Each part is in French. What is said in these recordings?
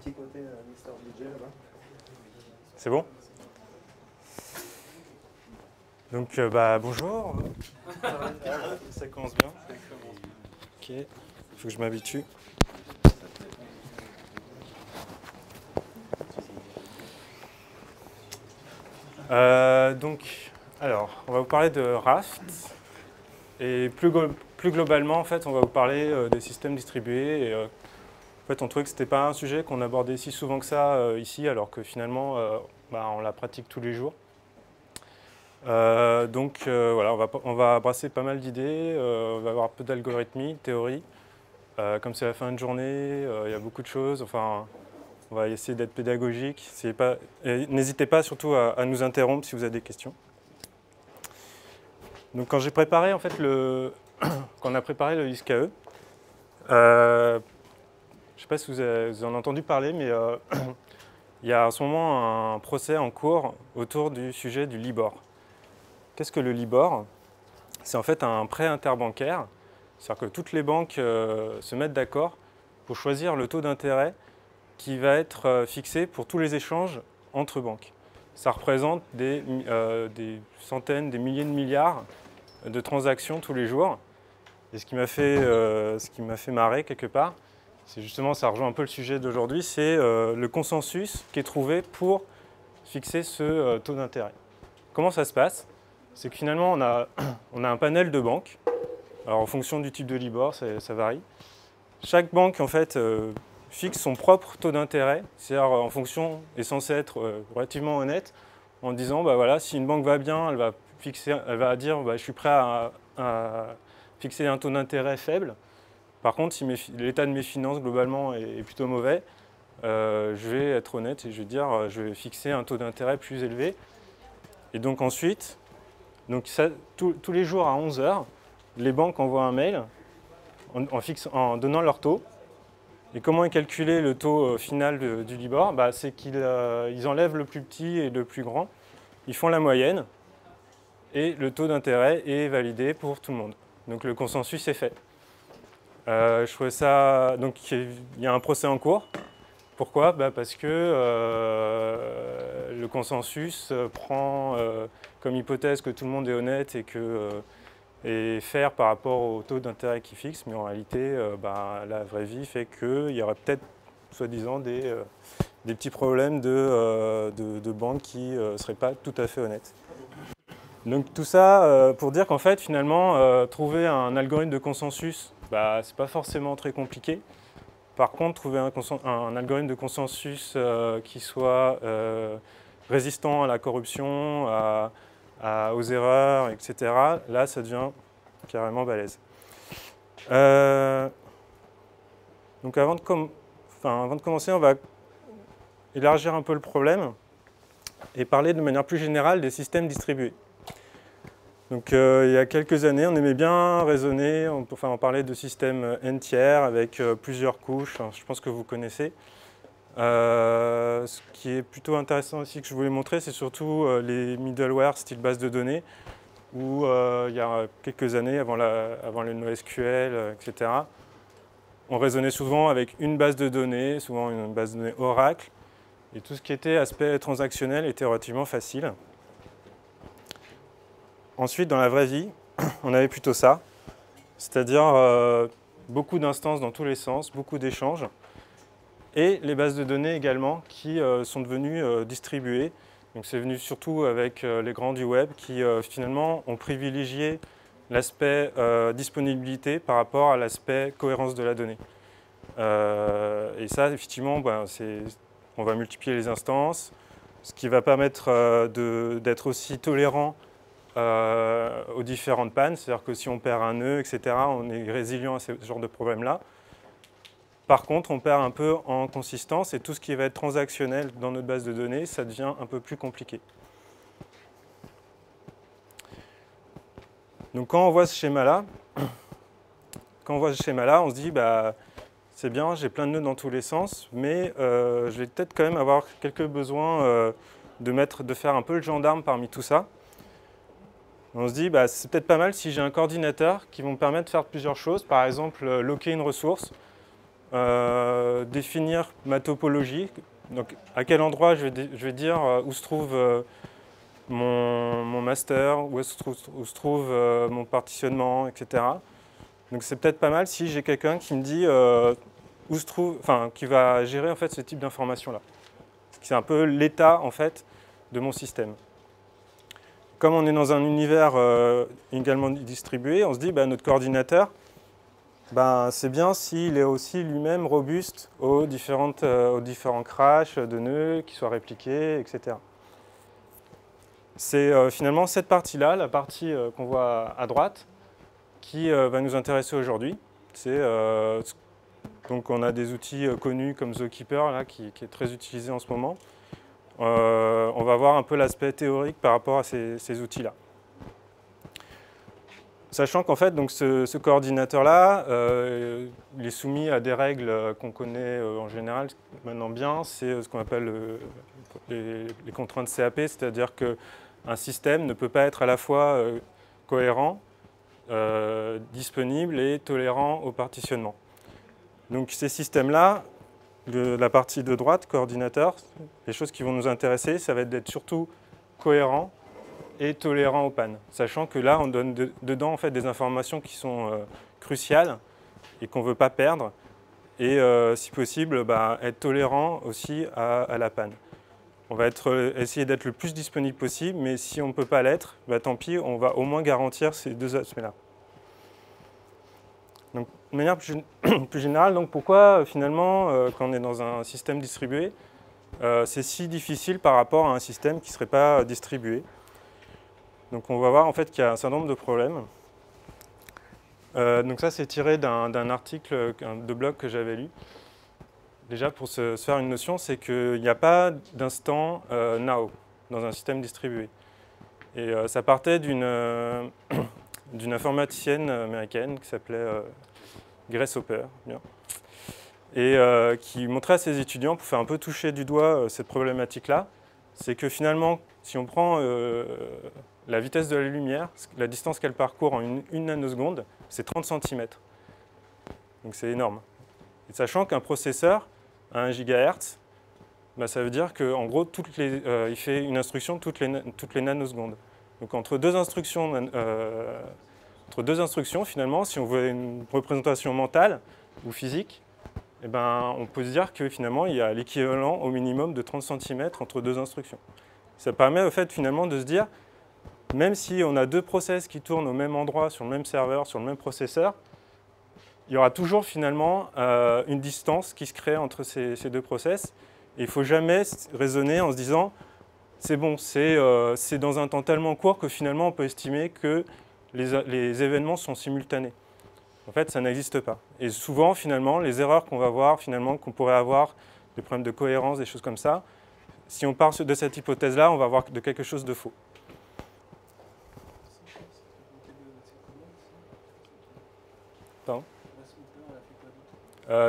petit côté Mister Budget là-bas. C'est bon? Donc, bonjour. Ça commence bien. Ok, il faut que je m'habitue. Alors, on va vous parler de Raft. Et plus globalement, en fait, on va vous parler des systèmes distribués. Et, en fait, on trouvait que ce n'était pas un sujet qu'on abordait si souvent que ça ici, alors que finalement, on la pratique tous les jours. Voilà, on va brasser pas mal d'idées, on va avoir un peu d'algorithmie, théorie. Comme c'est la fin de journée, il y a beaucoup de choses. Enfin, on va essayer d'être pédagogique. N'hésitez pas surtout à nous interrompre si vous avez des questions. Donc, quand j'ai préparé, en fait, quand on a préparé le ISKE, je ne sais pas si vous en avez entendu parler, mais il y a en ce moment un procès en cours autour du sujet du Libor. Qu'est-ce que le Libor? C'est en fait un prêt interbancaire. C'est-à-dire que toutes les banques se mettent d'accord pour choisir le taux d'intérêt qui va être fixé pour tous les échanges entre banques. Ça représente des centaines, des milliers de milliards de transactions tous les jours. Et ce qui m'a fait marrer quelque part, c'est justement, ça rejoint un peu le sujet d'aujourd'hui, c'est le consensus qui est trouvé pour fixer ce taux d'intérêt. Comment ça se passe? C'est que finalement, on a un panel de banques. Alors, en fonction du type de Libor, ça varie. Chaque banque, en fait, fixe son propre taux d'intérêt. C'est-à-dire, en fonction, est censé être relativement honnête, en disant, voilà, si une banque va bien, elle va dire, je suis prêt à fixer un taux d'intérêt faible. Par contre, si l'état de mes finances, globalement, est plutôt mauvais, je vais être honnête et je vais dire, je vais fixer un taux d'intérêt plus élevé. Et donc ensuite, tous les jours à 11 h, les banques envoient un mail en donnant leur taux. Et comment est calculé le taux final du Libor? C'est qu'ils enlèvent le plus petit et le plus grand, ils font la moyenne, et le taux d'intérêt est validé pour tout le monde. Donc le consensus est fait. Je trouvais ça... Donc il y a un procès en cours. Pourquoi? Parce que le consensus prend comme hypothèse que tout le monde est honnête et fair par rapport au taux d'intérêt qu'il fixe, mais en réalité, la vraie vie fait qu'il y aurait peut-être, soi-disant, des petits problèmes de banques qui ne seraient pas tout à fait honnêtes. Donc tout ça pour dire qu'en fait, finalement, trouver un algorithme de consensus, c'est pas forcément très compliqué. Par contre, trouver un algorithme de consensus qui soit résistant à la corruption, aux erreurs, etc., là, ça devient carrément balèze. Donc avant de commencer, on va élargir un peu le problème et parler de manière plus générale des systèmes distribués. Donc il y a quelques années, on aimait bien raisonner, on parlait de systèmes n-tiers avec plusieurs couches, je pense que vous connaissez. Ce qui est plutôt intéressant aussi que je voulais montrer, c'est surtout les middleware style base de données, où il y a quelques années, avant le NoSQL, etc., on raisonnait souvent avec une base de données, souvent une base de données Oracle, et tout ce qui était aspect transactionnel était relativement facile. Ensuite, dans la vraie vie, on avait plutôt ça, c'est-à-dire beaucoup d'instances dans tous les sens, beaucoup d'échanges, et les bases de données également qui sont devenues distribuées. Donc c'est venu surtout avec les grands du web qui finalement ont privilégié l'aspect disponibilité par rapport à l'aspect cohérence de la donnée. Et ça, effectivement, on va multiplier les instances, ce qui va permettre d'être aussi tolérant aux différentes pannes, c'est-à-dire que si on perd un nœud, etc., on est résilient à ce genre de problème-là. Par contre, on perd un peu en consistance et tout ce qui va être transactionnel dans notre base de données, ça devient un peu plus compliqué. Donc quand on voit ce schéma-là, on se dit, c'est bien, j'ai plein de nœuds dans tous les sens, mais je vais peut-être quand même avoir quelques besoins de faire un peu le gendarme parmi tout ça. On se dit, c'est peut-être pas mal si j'ai un coordinateur qui va me permettre de faire plusieurs choses. Par exemple, locker une ressource. définir ma topologie. Donc, à quel endroit je vais dire où se trouve mon master, où se trouve mon partitionnement, etc. Donc, c'est peut-être pas mal si j'ai quelqu'un qui me dit où se trouve, enfin, qui va gérer en fait ce type d'information-là. C'est un peu l'état en fait de mon système. Comme on est dans un univers également distribué, on se dit notre coordinateur, c'est bien s'il est aussi lui-même robuste aux différents crashs de nœuds qui soient répliqués, etc. C'est finalement cette partie-là, la partie qu'on voit à droite, qui va nous intéresser aujourd'hui. Donc on a des outils connus comme Zookeeper là, qui est très utilisé en ce moment. On va voir un peu l'aspect théorique par rapport à ces outils-là. Sachant qu'en fait, donc ce coordinateur-là, il est soumis à des règles qu'on connaît en général maintenant bien, c'est ce qu'on appelle les contraintes CAP, c'est-à-dire qu'un système ne peut pas être à la fois cohérent, disponible et tolérant au partitionnement. Donc ces systèmes-là, la partie de droite, coordinateur, les choses qui vont nous intéresser, ça va être d'être surtout cohérent et tolérant aux pannes. Sachant que là, on donne dedans en fait, des informations qui sont cruciales et qu'on ne veut pas perdre. Et si possible, être tolérant aussi à la panne. On va essayer d'être le plus disponible possible, mais si on ne peut pas l'être, tant pis, on va au moins garantir ces deux aspects-là. Donc, de manière plus générale, donc pourquoi finalement, quand on est dans un système distribué, c'est si difficile par rapport à un système qui ne serait pas distribué. Donc on va voir en fait qu'il y a un certain nombre de problèmes. Donc ça c'est tiré d'un article de blog que j'avais lu. Déjà pour se faire une notion, c'est qu'il n'y a pas d'instant now dans un système distribué. Et ça partait d'une informaticienne américaine qui s'appelait Grace Hopper, bien, et qui montrait à ses étudiants, pour faire un peu toucher du doigt cette problématique-là, c'est que finalement, si on prend la vitesse de la lumière, la distance qu'elle parcourt en une nanoseconde, c'est 30 cm. Donc c'est énorme. Et sachant qu'un processeur à 1 GHz, ça veut dire qu'en gros, il fait une instruction toutes les nanosecondes. Donc entre deux instructions, finalement, si on veut une représentation mentale ou physique, on peut se dire que finalement, il y a l'équivalent au minimum de 30 cm entre deux instructions. Ça permet au fait finalement de se dire, même si on a deux process qui tournent au même endroit, sur le même serveur, sur le même processeur, il y aura toujours finalement une distance qui se crée entre ces deux process. Et il ne faut jamais raisonner en se disant, c'est bon, c'est dans un temps tellement court que finalement on peut estimer que les événements sont simultanés. En fait, ça n'existe pas. Et souvent, finalement, les erreurs qu'on va voir, finalement, qu'on pourrait avoir, des problèmes de cohérence, des choses comme ça, si on part de cette hypothèse-là, on va voir de quelque chose de faux. Pardon ?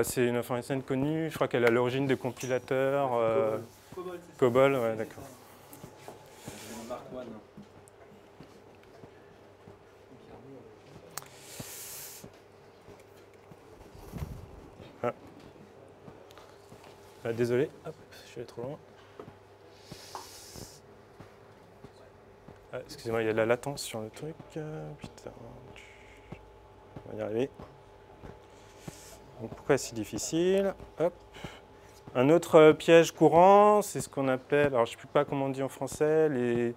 C'est une informaticienne connue, je crois qu'elle est à l'origine des compilateurs. COBOL, ouais, d'accord. Désolé, hop, je suis allé trop loin. Excusez-moi, il y a de la latence sur le truc. Putain. On va y arriver. Donc, pourquoi c'est si difficile? Hop. Un autre piège courant, c'est ce qu'on appelle, alors je ne sais pas comment on dit en français, les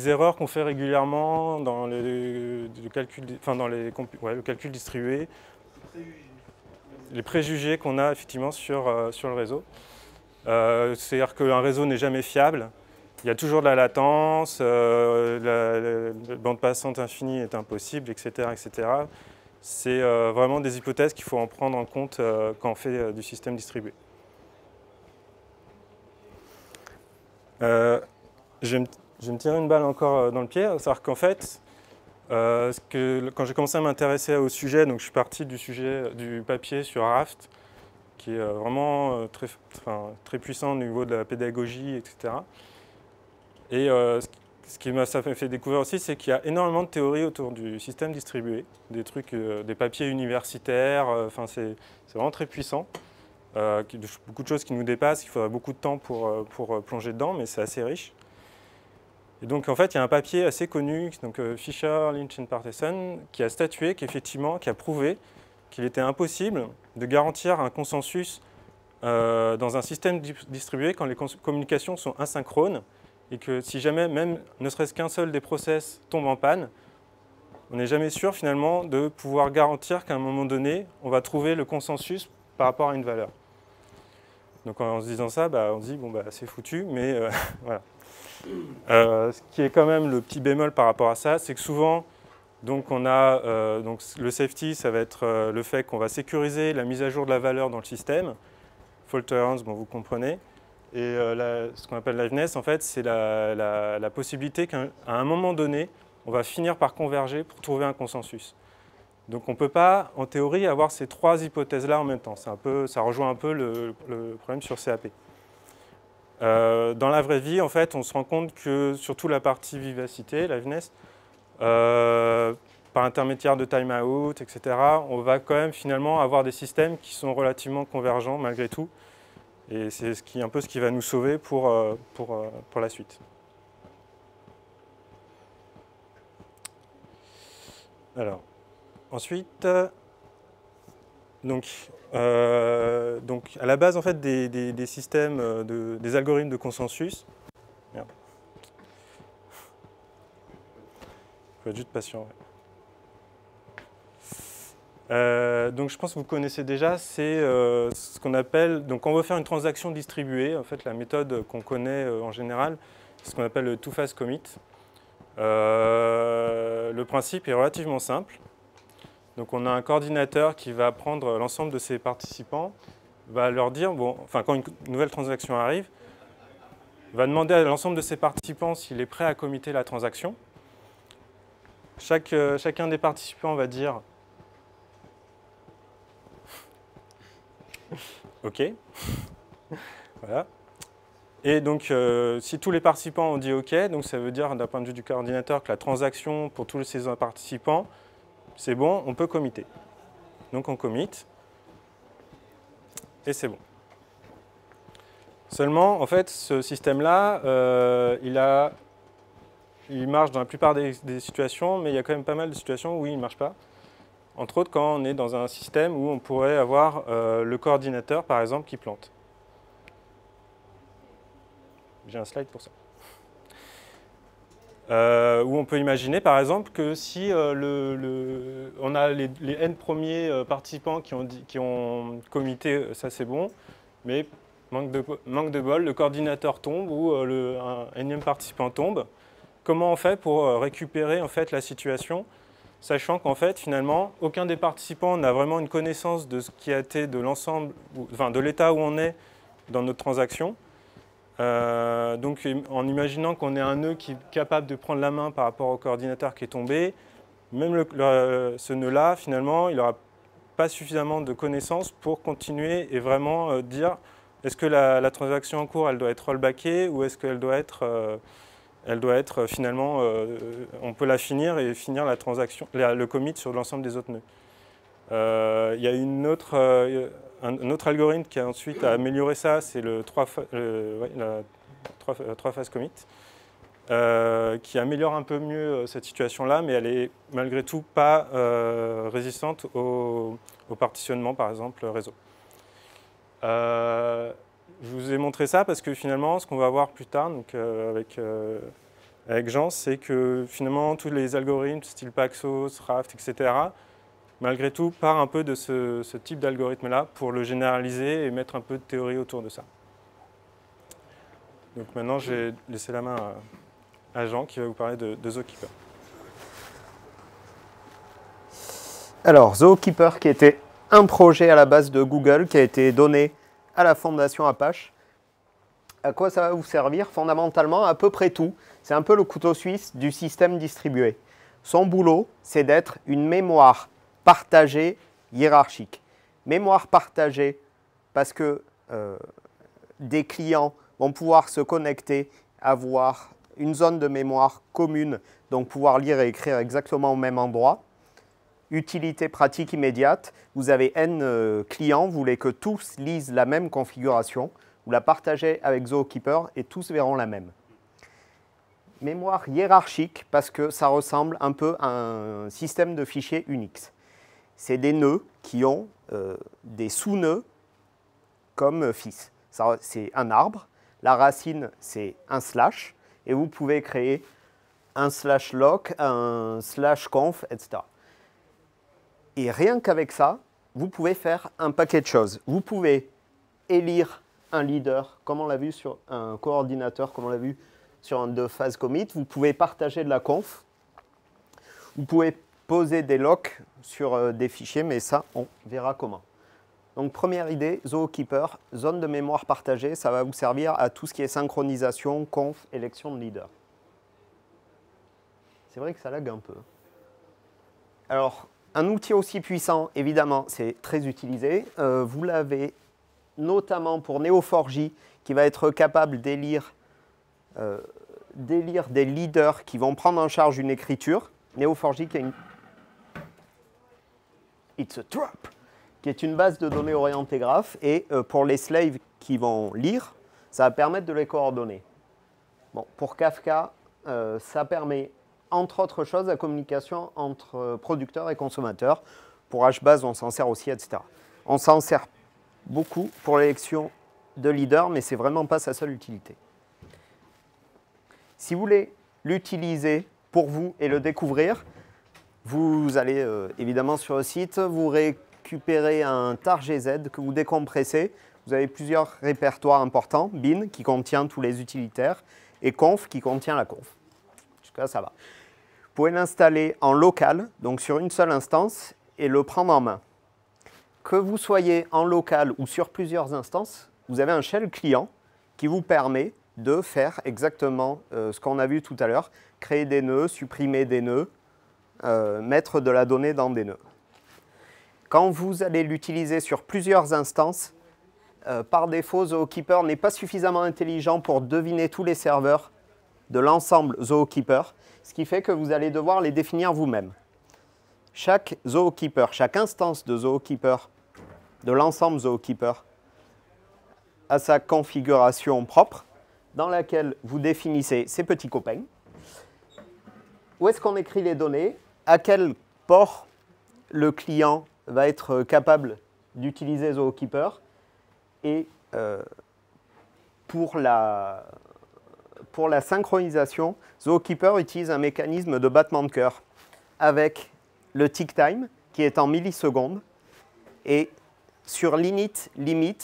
erreurs qu'on fait régulièrement dans le calcul distribué. Les préjugés qu'on a effectivement sur le réseau. C'est-à-dire qu'un réseau n'est jamais fiable. Il y a toujours de la latence, la bande passante infinie est impossible, etc. etc. C'est vraiment des hypothèses qu'il faut en prendre en compte quand on fait du système distribué. Je vais me tirer une balle encore dans le pied, c'est-à-dire qu'en fait, quand j'ai commencé à m'intéresser au sujet, donc je suis parti du papier sur Raft, qui est vraiment très puissant au niveau de la pédagogie, etc. Et ce qui m'a fait découvrir aussi, c'est qu'il y a énormément de théories autour du système distribué, des trucs, des papiers universitaires, enfin c'est vraiment très puissant. Beaucoup de choses qui nous dépassent, il faudrait beaucoup de temps pour plonger dedans, mais c'est assez riche. Et donc en fait, il y a un papier assez connu, donc Fisher, Lynch et Partesson, qui a statué qu'effectivement, qui a prouvé qu'il était impossible de garantir un consensus dans un système distribué quand les communications sont asynchrones, et que si jamais même ne serait-ce qu'un seul des process tombe en panne, on n'est jamais sûr finalement de pouvoir garantir qu'à un moment donné, on va trouver le consensus par rapport à une valeur. Donc en se disant ça, on se dit bon c'est foutu, mais voilà. Ce qui est quand même le petit bémol par rapport à ça, c'est que souvent, donc on a donc le safety, ça va être le fait qu'on va sécuriser la mise à jour de la valeur dans le système. Fault tolerance, bon, vous comprenez. Et ce qu'on appelle liveness, en fait, c'est la possibilité qu'à un moment donné, on va finir par converger pour trouver un consensus. Donc on ne peut pas, en théorie, avoir ces trois hypothèses-là en même temps. Ça rejoint un peu le problème sur CAP. Dans la vraie vie, en fait, on se rend compte que surtout la partie vivacité, liveness, par intermédiaire de timeout, etc., on va quand même finalement avoir des systèmes qui sont relativement convergents malgré tout. Et c'est un peu ce qui va nous sauver pour la suite. Alors, ensuite, donc à la base en fait, des systèmes, des algorithmes de consensus. Merde. Il faut être juste patient. Ouais. Donc je pense que vous connaissez déjà, c'est ce qu'on appelle, donc quand on veut faire une transaction distribuée, en fait la méthode qu'on connaît en général, c'est ce qu'on appelle le two-phase commit. Le principe est relativement simple. Donc on a un coordinateur qui va prendre l'ensemble de ses participants, va leur dire, bon, enfin quand une nouvelle transaction arrive, va demander à l'ensemble de ses participants s'il est prêt à committer la transaction. Chacun des participants va dire OK. Voilà. Et donc, si tous les participants ont dit OK, donc ça veut dire d'un point de vue du coordinateur que la transaction pour tous ces participants, c'est bon, on peut committer. Donc on commit, et c'est bon. Seulement, en fait, ce système-là, il marche dans la plupart des situations, mais il y a quand même pas mal de situations où il ne marche pas. Entre autres, quand on est dans un système où on pourrait avoir le coordinateur, par exemple, qui plante. J'ai un slide pour ça. Où on peut imaginer, par exemple, que si on a les n premiers participants qui ont commité, ça c'est bon, mais manque de bol, le coordinateur tombe ou un énième participant tombe. Comment on fait pour récupérer en fait, la situation, sachant qu'en fait, finalement, aucun des participants n'a vraiment une connaissance de ce qui a été de l'ensemble, enfin de l'état où on est dans notre transaction. Donc, en imaginant qu'on ait un nœud qui est capable de prendre la main par rapport au coordinateur qui est tombé, même ce nœud-là, finalement, il n'aura pas suffisamment de connaissances pour continuer et vraiment dire est-ce que la transaction en cours, elle doit être rollbackée ou est-ce qu'elle doit être finalement, on peut la finir et finir la transaction, le commit sur l'ensemble des autres nœuds. Il y a un autre algorithme qui a ensuite amélioré ça, c'est le 3-phase commit, qui améliore un peu mieux cette situation-là, mais elle est malgré tout pas résistante au partitionnement, par exemple, réseau. Je vous ai montré ça parce que finalement, ce qu'on va voir plus tard donc, avec Jean, c'est que finalement, tous les algorithmes, style Paxos, Raft, etc., malgré tout, part un peu de ce type d'algorithme-là pour le généraliser et mettre un peu de théorie autour de ça. Donc maintenant, je vais laisser la main à Jean qui va vous parler de Zookeeper. Alors, Zookeeper, qui était un projet à la base de Google, qui a été donné à la fondation Apache. À quoi ça va vous servir? Fondamentalement, à peu près tout. C'est un peu le couteau suisse du système distribué. Son boulot, c'est d'être une mémoire partagée hiérarchique. Mémoire partagée parce que des clients vont pouvoir se connecter, avoir une zone de mémoire commune, donc pouvoir lire et écrire exactement au même endroit. Utilité pratique immédiate, vous avez N clients, vous voulez que tous lisent la même configuration, vous la partagez avec Zookeeper et tous verront la même. Mémoire hiérarchique, parce que ça ressemble un peu à un système de fichiers Unix. C'est des nœuds qui ont des sous-nœuds comme fils. C'est un arbre, la racine c'est un slash, et vous pouvez créer un slash loc, un slash conf, etc. Et rien qu'avec ça, vous pouvez faire un paquet de choses. Vous pouvez élire un leader, comme on l'a vu sur un coordinateur, comme on l'a vu sur un 2-phase commit. Vous pouvez partager de la conf. Vous pouvez poser des locks sur des fichiers, mais ça, on verra comment. Donc, première idée, Zookeeper, zone de mémoire partagée, ça va vous servir à tout ce qui est synchronisation, conf, élection de leader. C'est vrai que ça lag un peu. Alors, un outil aussi puissant, évidemment, c'est très utilisé. Vous l'avez notamment pour Neo4j, qui va être capable d'élire des leaders qui vont prendre en charge une écriture. Neo4j qui a une... It's a trap, qui est une base de données orientée graph. Et pour les slaves qui vont lire, ça va permettre de les coordonner. Bon, pour Kafka, ça permet, entre autres choses, la communication entre producteurs et consommateurs. Pour HBase, on s'en sert aussi, etc. On s'en sert beaucoup pour l'élection de leader, mais ce n'est vraiment pas sa seule utilité. Si vous voulez l'utiliser pour vous et le découvrir, vous allez évidemment sur le site, vous récupérez un tar.gz que vous décompressez. Vous avez plusieurs répertoires importants, bin qui contient tous les utilitaires et conf qui contient la conf. Jusque-là, ça va. Vous pouvez l'installer en local, donc sur une seule instance, et le prendre en main. Que vous soyez en local ou sur plusieurs instances, vous avez un shell client qui vous permet de faire exactement ce qu'on a vu tout à l'heure, créer des nœuds, supprimer des nœuds, mettre de la donnée dans des nœuds. Quand vous allez l'utiliser sur plusieurs instances, par défaut, Zookeeper n'est pas suffisamment intelligent pour deviner tous les serveurs de l'ensemble Zookeeper, ce qui fait que vous allez devoir les définir vous-même. Chaque Zookeeper, chaque instance de Zookeeper, de l'ensemble Zookeeper, a sa configuration propre dans laquelle vous définissez ses petits copains. Où est-ce qu'on écrit les données? À quel port le client va être capable d'utiliser Zookeeper? Et pour la synchronisation, Zookeeper utilise un mécanisme de battement de cœur avec le tick time qui est en millisecondes. Et sur l'init limit,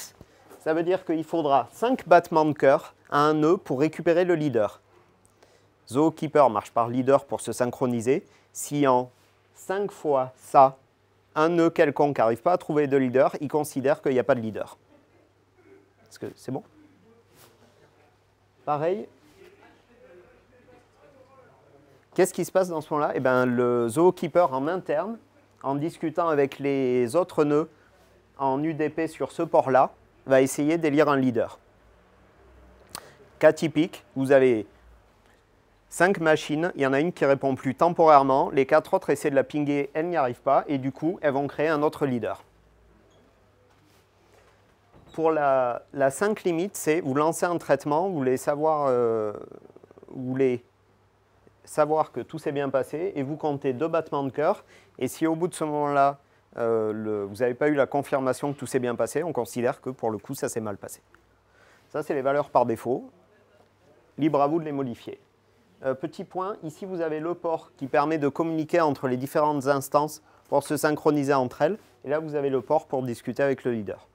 ça veut dire qu'il faudra 5 battements de cœur à un nœud pour récupérer le leader. Zookeeper marche par leader pour se synchroniser. Si en 5 fois ça, un nœud quelconque n'arrive pas à trouver de leader, il considère qu'il n'y a pas de leader. Est-ce que c'est bon? Pareil. Qu'est-ce qui se passe dans ce moment-là? Eh bien, le Zookeeper en interne, en discutant avec les autres nœuds en UDP sur ce port-là, va essayer d'élire un leader. Cas typique, vous avez 5 machines, il y en a une qui ne répond plus temporairement, les 4 autres essaient de la pinguer, elles n'y arrivent pas, et du coup, elles vont créer un autre leader. Pour la 5 limite, c'est vous lancez un traitement, vous voulez savoir que tout s'est bien passé, et vous comptez 2 battements de cœur, et si au bout de ce moment-là, vous n'avez pas eu la confirmation que tout s'est bien passé, on considère que pour le coup, ça s'est mal passé. Ça, c'est les valeurs par défaut. Libre à vous de les modifier. Petit point, ici vous avez le port qui permet de communiquer entre les différentes instances pour se synchroniser entre elles. Et là, vous avez le port pour discuter avec le leader.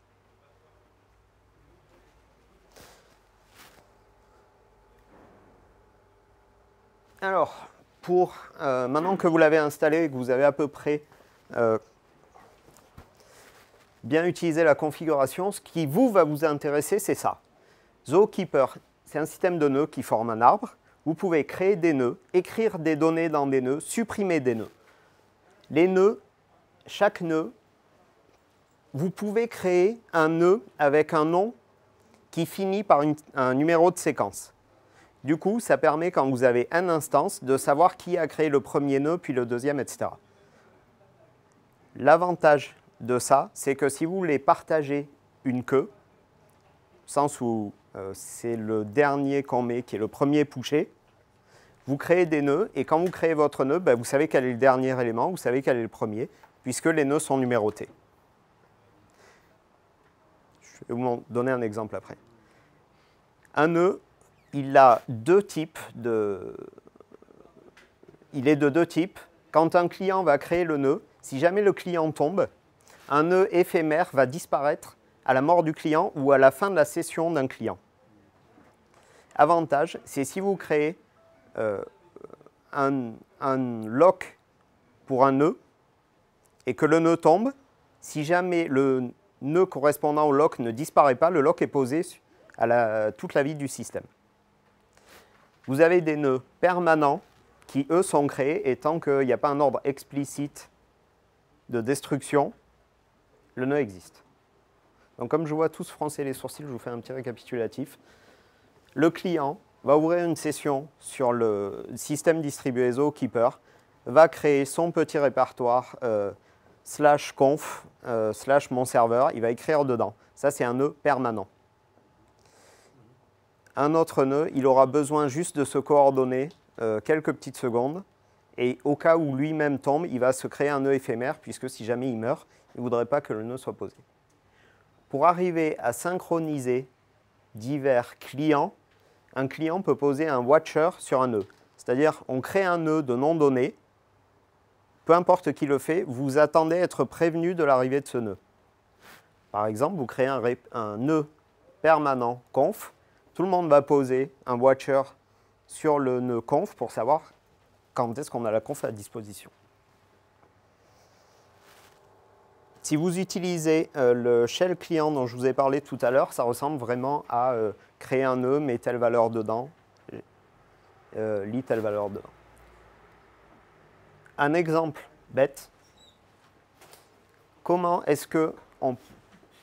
Alors, maintenant que vous l'avez installé et que vous avez à peu près bien utilisé la configuration, ce qui va vous intéresser, c'est ça. Zookeeper, c'est un système de nœuds qui forme un arbre. Vous pouvez créer des nœuds, écrire des données dans des nœuds, supprimer des nœuds. Les nœuds, chaque nœud, vous pouvez créer un nœud avec un nom qui finit par un numéro de séquence. Du coup, ça permet, quand vous avez une instance, de savoir qui a créé le premier nœud, puis le deuxième, etc. L'avantage de ça, c'est que si vous voulez partager une queue, au sens où c'est le dernier qu'on met, qui est le premier pushé, vous créez des nœuds, et quand vous créez votre nœud, vous savez quel est le dernier élément, vous savez quel est le premier, puisque les nœuds sont numérotés. Je vais vous donner un exemple après. Un nœud, il a deux types il est de deux types. Quand un client va créer le nœud, si jamais le client tombe, un nœud éphémère va disparaître à la mort du client ou à la fin de la session d'un client. Avantage, c'est si vous créez un lock pour un nœud et que le nœud tombe, si jamais le nœud correspondant au lock ne disparaît pas, le lock est posé à toute la vie du système. Vous avez des nœuds permanents qui, eux, sont créés et tant qu'il n'y a pas un ordre explicite de destruction, le nœud existe. Donc comme je vois tous froncer les sourcils, je vous fais un petit récapitulatif. Le client va ouvrir une session sur le système distribué Zookeeper, va créer son petit répertoire /conf /mon serveur, il va écrire dedans. Ça, c'est un nœud permanent. Un autre nœud, il aura besoin juste de se coordonner quelques petites secondes, et au cas où lui-même tombe, il va se créer un nœud éphémère, puisque si jamais il meurt, il ne voudrait pas que le nœud soit posé. Pour arriver à synchroniser divers clients, un client peut poser un watcher sur un nœud. C'est-à-dire, on crée un nœud de nom donné, peu importe qui le fait, vous attendez à être prévenu de l'arrivée de ce nœud. Par exemple, vous créez un nœud permanent conf, tout le monde va poser un watcher sur le nœud conf pour savoir quand est-ce qu'on a la conf à disposition. Si vous utilisez le shell client dont je vous ai parlé tout à l'heure, ça ressemble vraiment à créer un nœud, met telle valeur dedans, lit telle valeur dedans. Un exemple bête. Comment est-ce qu'on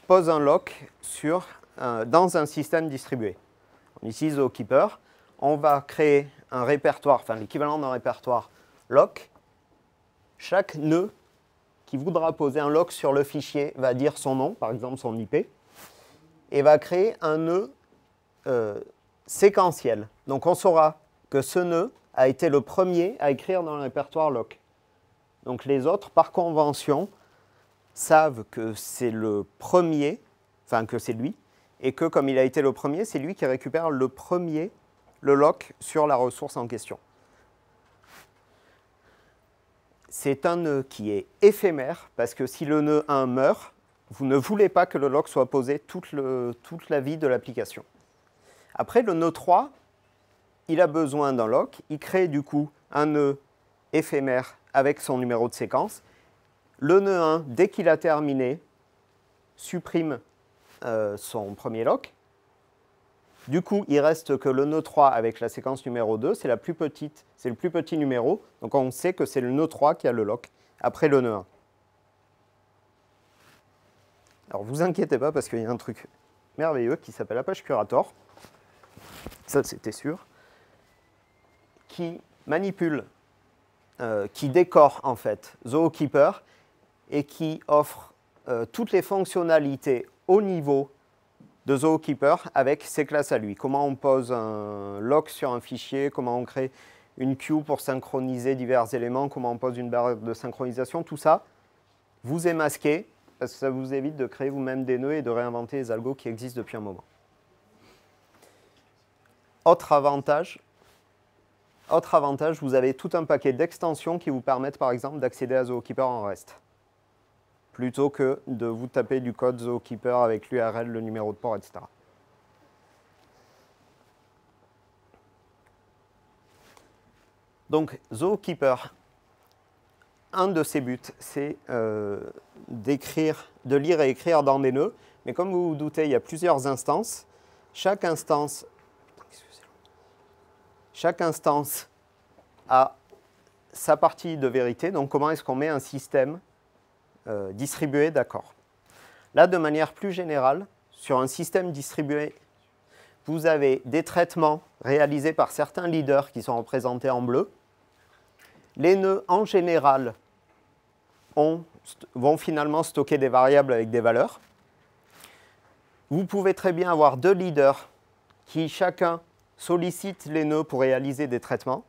pose un lock dans un système distribué? On utilise Zookeeper. On va créer un répertoire, enfin l'équivalent d'un répertoire lock. Chaque nœud qui voudra poser un lock sur le fichier va dire son nom, par exemple son IP, et va créer un nœud séquentiel. Donc on saura que ce nœud a été le premier à écrire dans le répertoire lock. Donc les autres, par convention, savent que c'est le premier, enfin que c'est lui, et que comme il a été le premier, c'est lui qui récupère le premier le lock sur la ressource en question. C'est un nœud qui est éphémère, parce que si le nœud 1 meurt, vous ne voulez pas que le lock soit posé toute la vie de l'application. Après, le nœud 3, il a besoin d'un lock, il crée du coup un nœud éphémère avec son numéro de séquence. Le nœud 1, dès qu'il a terminé, supprime son premier lock. Du coup, il reste que le nœud 3 avec la séquence numéro 2, c'est le plus petit numéro, donc on sait que c'est le nœud 3 qui a le lock après le nœud 1. Alors vous inquiétez pas parce qu'il y a un truc merveilleux qui s'appelle Apache Curator, ça c'était sûr, qui manipule, qui décore en fait Zookeeper et qui offre toutes les fonctionnalités au niveau de Zookeeper avec ses classes à lui. Comment on pose un lock sur un fichier, comment on crée une queue pour synchroniser divers éléments, comment on pose une barre de synchronisation, tout ça vous est masqué parce que ça vous évite de créer vous-même des nœuds et de réinventer les algos qui existent depuis un moment. Autre avantage, vous avez tout un paquet d'extensions qui vous permettent par exemple d'accéder à Zookeeper en REST, plutôt que de vous taper du code Zookeeper avec l'URL, le numéro de port, etc. Donc Zookeeper, un de ses buts, c'est de lire et écrire dans des nœuds, mais comme vous vous doutez, il y a plusieurs instances. Chaque instance a sa partie de vérité, donc comment est-ce qu'on met un système distribué d'accord. Là, de manière plus générale, sur un système distribué, vous avez des traitements réalisés par certains leaders qui sont représentés en bleu. Les nœuds, en général, vont finalement stocker des variables avec des valeurs. Vous pouvez très bien avoir deux leaders qui chacun sollicitent les nœuds pour réaliser des traitements.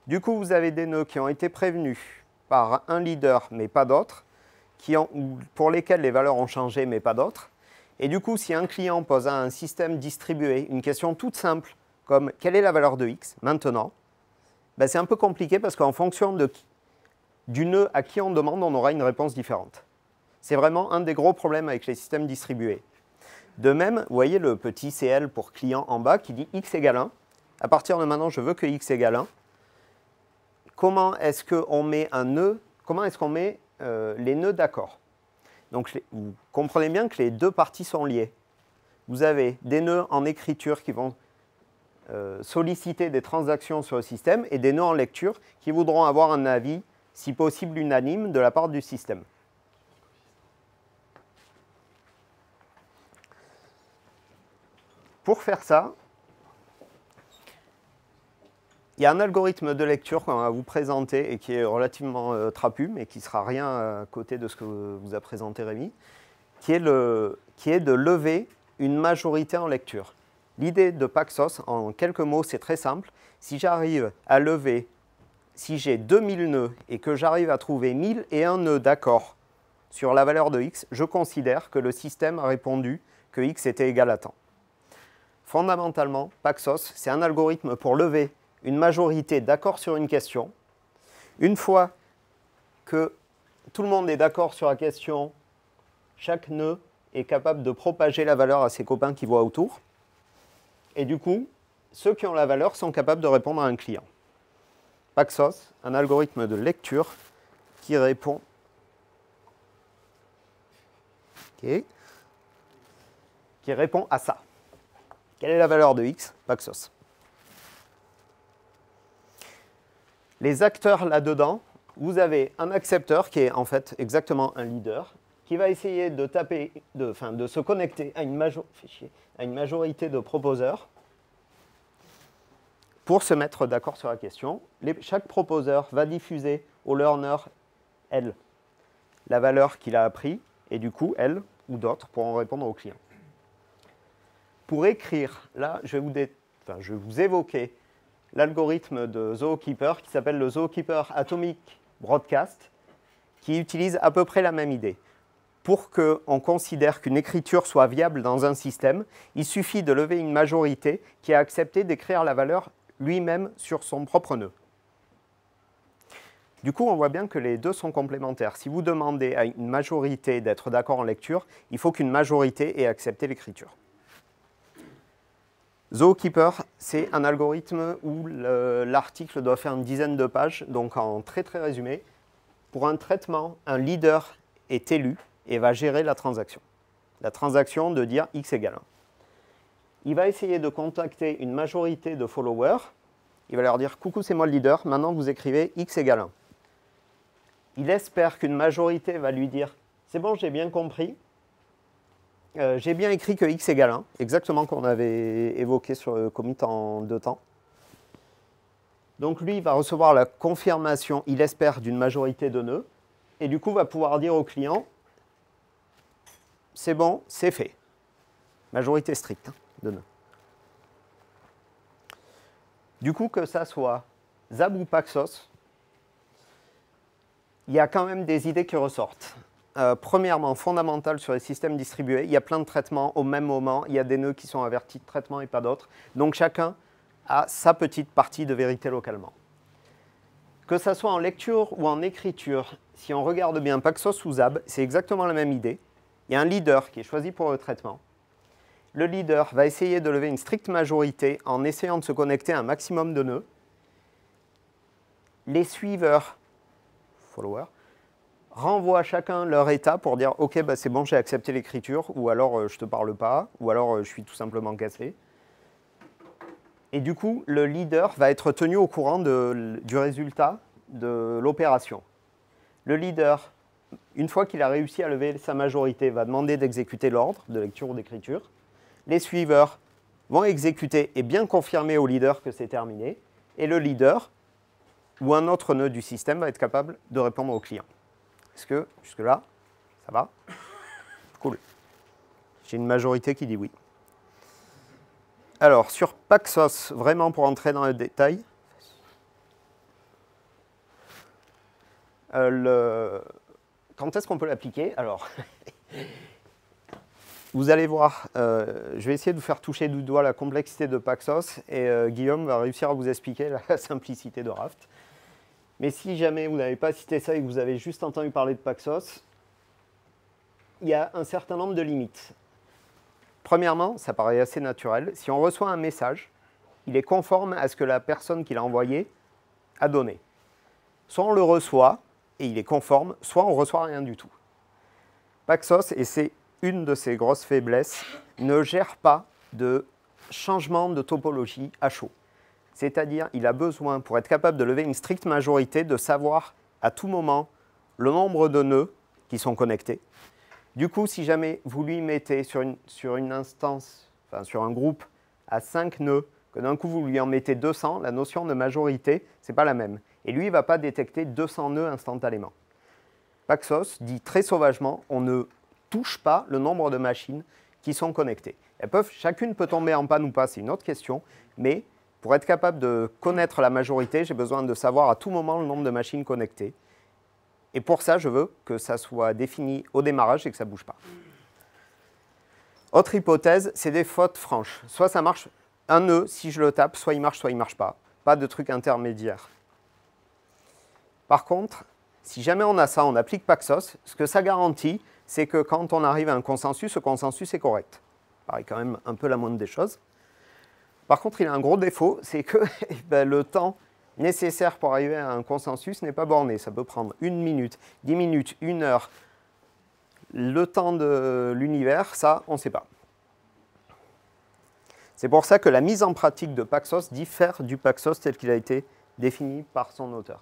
Du coup, vous avez des nœuds qui ont été prévenus par un leader, mais pas d'autres, pour lesquels les valeurs ont changé, mais pas d'autres. Et du coup, si un client pose à un système distribué une question toute simple, comme « quelle est la valeur de x maintenant ?», ben, c'est un peu compliqué parce qu'en fonction du nœud à qui on demande, on aura une réponse différente. C'est vraiment un des gros problèmes avec les systèmes distribués. De même, vous voyez le petit CL pour client en bas qui dit x égale 1. À partir de maintenant, je veux que x égale 1. Comment est-ce qu'on met un nœud? Comment est-ce qu'on met les nœuds d'accord? Donc, vous comprenez bien que les deux parties sont liées. Vous avez des nœuds en écriture qui vont solliciter des transactions sur le système et des nœuds en lecture qui voudront avoir un avis, si possible unanime, de la part du système. Pour faire ça, il y a un algorithme de lecture qu'on va vous présenter et qui est relativement trapu, mais qui ne sera rien à côté de ce que vous a présenté Rémi, qui est de lever une majorité en lecture. L'idée de Paxos, en quelques mots, c'est très simple. Si j'arrive à lever, si j'ai 2000 nœuds et que j'arrive à trouver 1001 nœuds d'accord sur la valeur de x, je considère que le système a répondu que x était égal à temps. Fondamentalement, Paxos, c'est un algorithme pour lever une majorité d'accord sur une question. Une fois que tout le monde est d'accord sur la question, chaque nœud est capable de propager la valeur à ses copains qui voient autour. Et du coup, ceux qui ont la valeur sont capables de répondre à un client. Paxos, un algorithme de lecture qui répond, qui répond à ça. Quelle est la valeur de x? Paxos. Les acteurs là-dedans, vous avez un accepteur qui est en fait exactement un leader, qui va essayer de se connecter à une majorité de proposeurs pour se mettre d'accord sur la question. Chaque proposeur va diffuser au learner, L, la valeur qu'il a appris, et du coup, L ou d'autres pourront répondre au client. Pour écrire, là, je vais vous évoquer l'algorithme de Zookeeper qui s'appelle le Zookeeper Atomic Broadcast, qui utilise à peu près la même idée. Pour qu'on considère qu'une écriture soit viable dans un système, il suffit de lever une majorité qui a accepté d'écrire la valeur lui-même sur son propre nœud. Du coup, on voit bien que les deux sont complémentaires. Si vous demandez à une majorité d'être d'accord en lecture, il faut qu'une majorité ait accepté l'écriture. Zookeeper, c'est un algorithme où l'article doit faire une dizaine de pages, donc en très très résumé. Pour un traitement, un leader est élu et va gérer la transaction. La transaction de dire x égale 1. Il va essayer de contacter une majorité de followers. Il va leur dire « Coucou, c'est moi le leader, maintenant vous écrivez x égale 1 ». Il espère qu'une majorité va lui dire « C'est bon, j'ai bien compris. J'ai bien écrit que x égale 1 », exactement comme on avait évoqué sur le commit en 2 temps. Donc lui, il va recevoir la confirmation, il espère, d'une majorité de nœuds, et du coup va pouvoir dire au client « C'est bon, c'est fait ». Majorité stricte de nœuds. Du coup, que ça soit Zab ou Paxos, il y a quand même des idées qui ressortent. Premièrement, fondamental sur les systèmes distribués, il y a plein de traitements au même moment, il y a des nœuds qui sont avertis de traitement et pas d'autres. Donc chacun a sa petite partie de vérité localement. Que ça soit en lecture ou en écriture, si on regarde bien Paxos ou Zab, c'est exactement la même idée. Il y a un leader qui est choisi pour le traitement. Le leader va essayer de lever une stricte majorité en essayant de se connecter à un maximum de nœuds. Les suiveurs, followers, renvoient chacun leur état pour dire « Ok, bah c'est bon, j'ai accepté l'écriture » ou alors « Je te parle pas » ou alors « Je suis tout simplement cassé ». Et du coup, le leader va être tenu au courant du résultat de l'opération. Le leader, une fois qu'il a réussi à lever sa majorité, va demander d'exécuter l'ordre de lecture ou d'écriture. Les suiveurs vont exécuter et bien confirmer au leader que c'est terminé, et le leader ou un autre nœud du système va être capable de répondre au client. Est-ce que jusque-là, ça va? Cool. J'ai une majorité qui dit oui. Alors, sur Paxos, vraiment pour entrer dans le détail, quand est-ce qu'on peut l'appliquer? Alors, vous allez voir, je vais essayer de vous faire toucher du doigt la complexité de Paxos et Guillaume va réussir à vous expliquer la simplicité de Raft. Mais si jamais vous n'avez pas cité ça et que vous avez juste entendu parler de Paxos, il y a un certain nombre de limites. Premièrement, ça paraît assez naturel, si on reçoit un message, il est conforme à ce que la personne qui l'a envoyé a donné. Soit on le reçoit et il est conforme, soit on ne reçoit rien du tout. Paxos, et c'est une de ses grosses faiblesses, ne gère pas de changement de topologie à chaud. C'est-à-dire, il a besoin, pour être capable de lever une stricte majorité, de savoir à tout moment le nombre de nœuds qui sont connectés. Du coup, si jamais vous lui mettez sur une instance, enfin sur un groupe à 5 nœuds, que d'un coup vous lui en mettez 200, la notion de majorité, ce n'est pas la même. Et lui, il ne va pas détecter 200 nœuds instantanément. Paxos dit très sauvagement, on ne touche pas le nombre de machines qui sont connectées. Chacune peut tomber en panne ou pas, c'est une autre question, mais pour être capable de connaître la majorité, j'ai besoin de savoir à tout moment le nombre de machines connectées. Et pour ça, je veux que ça soit défini au démarrage et que ça ne bouge pas. Autre hypothèse, c'est des fautes franches. Soit ça marche, un nœud, si je le tape, soit il marche pas. Pas de truc intermédiaire. Par contre, si jamais on a ça, on applique Paxos, ce que ça garantit, c'est que quand on arrive à un consensus, ce consensus est correct. Ça paraît quand même un peu la moindre des choses. Par contre, il a un gros défaut, c'est que le temps nécessaire pour arriver à un consensus n'est pas borné. Ça peut prendre 1 minute, 10 minutes, 1 heure. Le temps de l'univers, ça, on ne sait pas. C'est pour ça que la mise en pratique de Paxos diffère du Paxos tel qu'il a été défini par son auteur.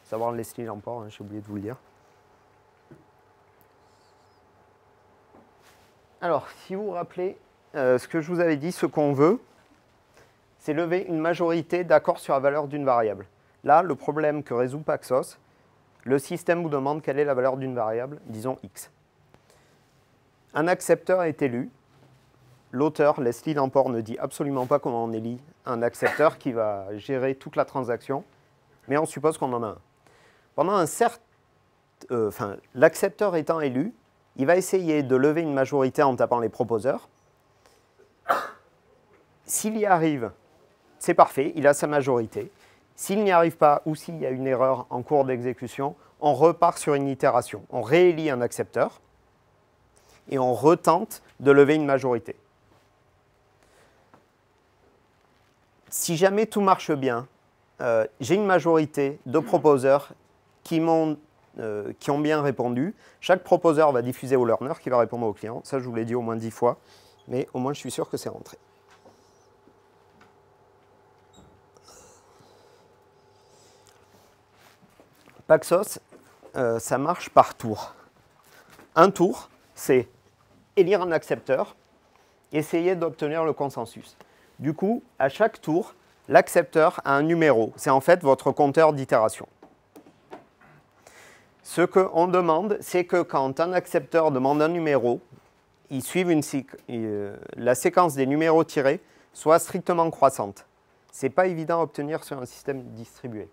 Savoir Leslie Lamport, hein, j'ai oublié de vous le dire. Alors, si vous vous rappelez ce que je vous avais dit, ce qu'on veut, c'est lever une majorité d'accords sur la valeur d'une variable. Là, le problème que résout Paxos, le système vous demande quelle est la valeur d'une variable, disons x. Un accepteur est élu. L'auteur, Leslie Lamport, ne dit absolument pas comment on élit un accepteur qui va gérer toute la transaction, mais on suppose qu'on en a un. Pendant un certain... l'accepteur étant élu, il va essayer de lever une majorité en tapant les proposeurs. S'il y arrive, c'est parfait, il a sa majorité. S'il n'y arrive pas ou s'il y a une erreur en cours d'exécution, on repart sur une itération. On réélit un accepteur et on retente de lever une majorité. Si jamais tout marche bien, j'ai une majorité de proposeurs qui ont bien répondu. Chaque proposeur va diffuser au learner qui va répondre au client. Ça, je vous l'ai dit au moins 10 fois, mais au moins je suis sûr que c'est rentré. Paxos, ça marche par tour. Un tour, c'est élire un accepteur, essayer d'obtenir le consensus. Du coup, à chaque tour, l'accepteur a un numéro. C'est en fait votre compteur d'itération. Ce qu'on demande, c'est que quand un accepteur demande un numéro, la séquence des numéros tirés soit strictement croissante. Ce n'est pas évident à obtenir sur un système distribué.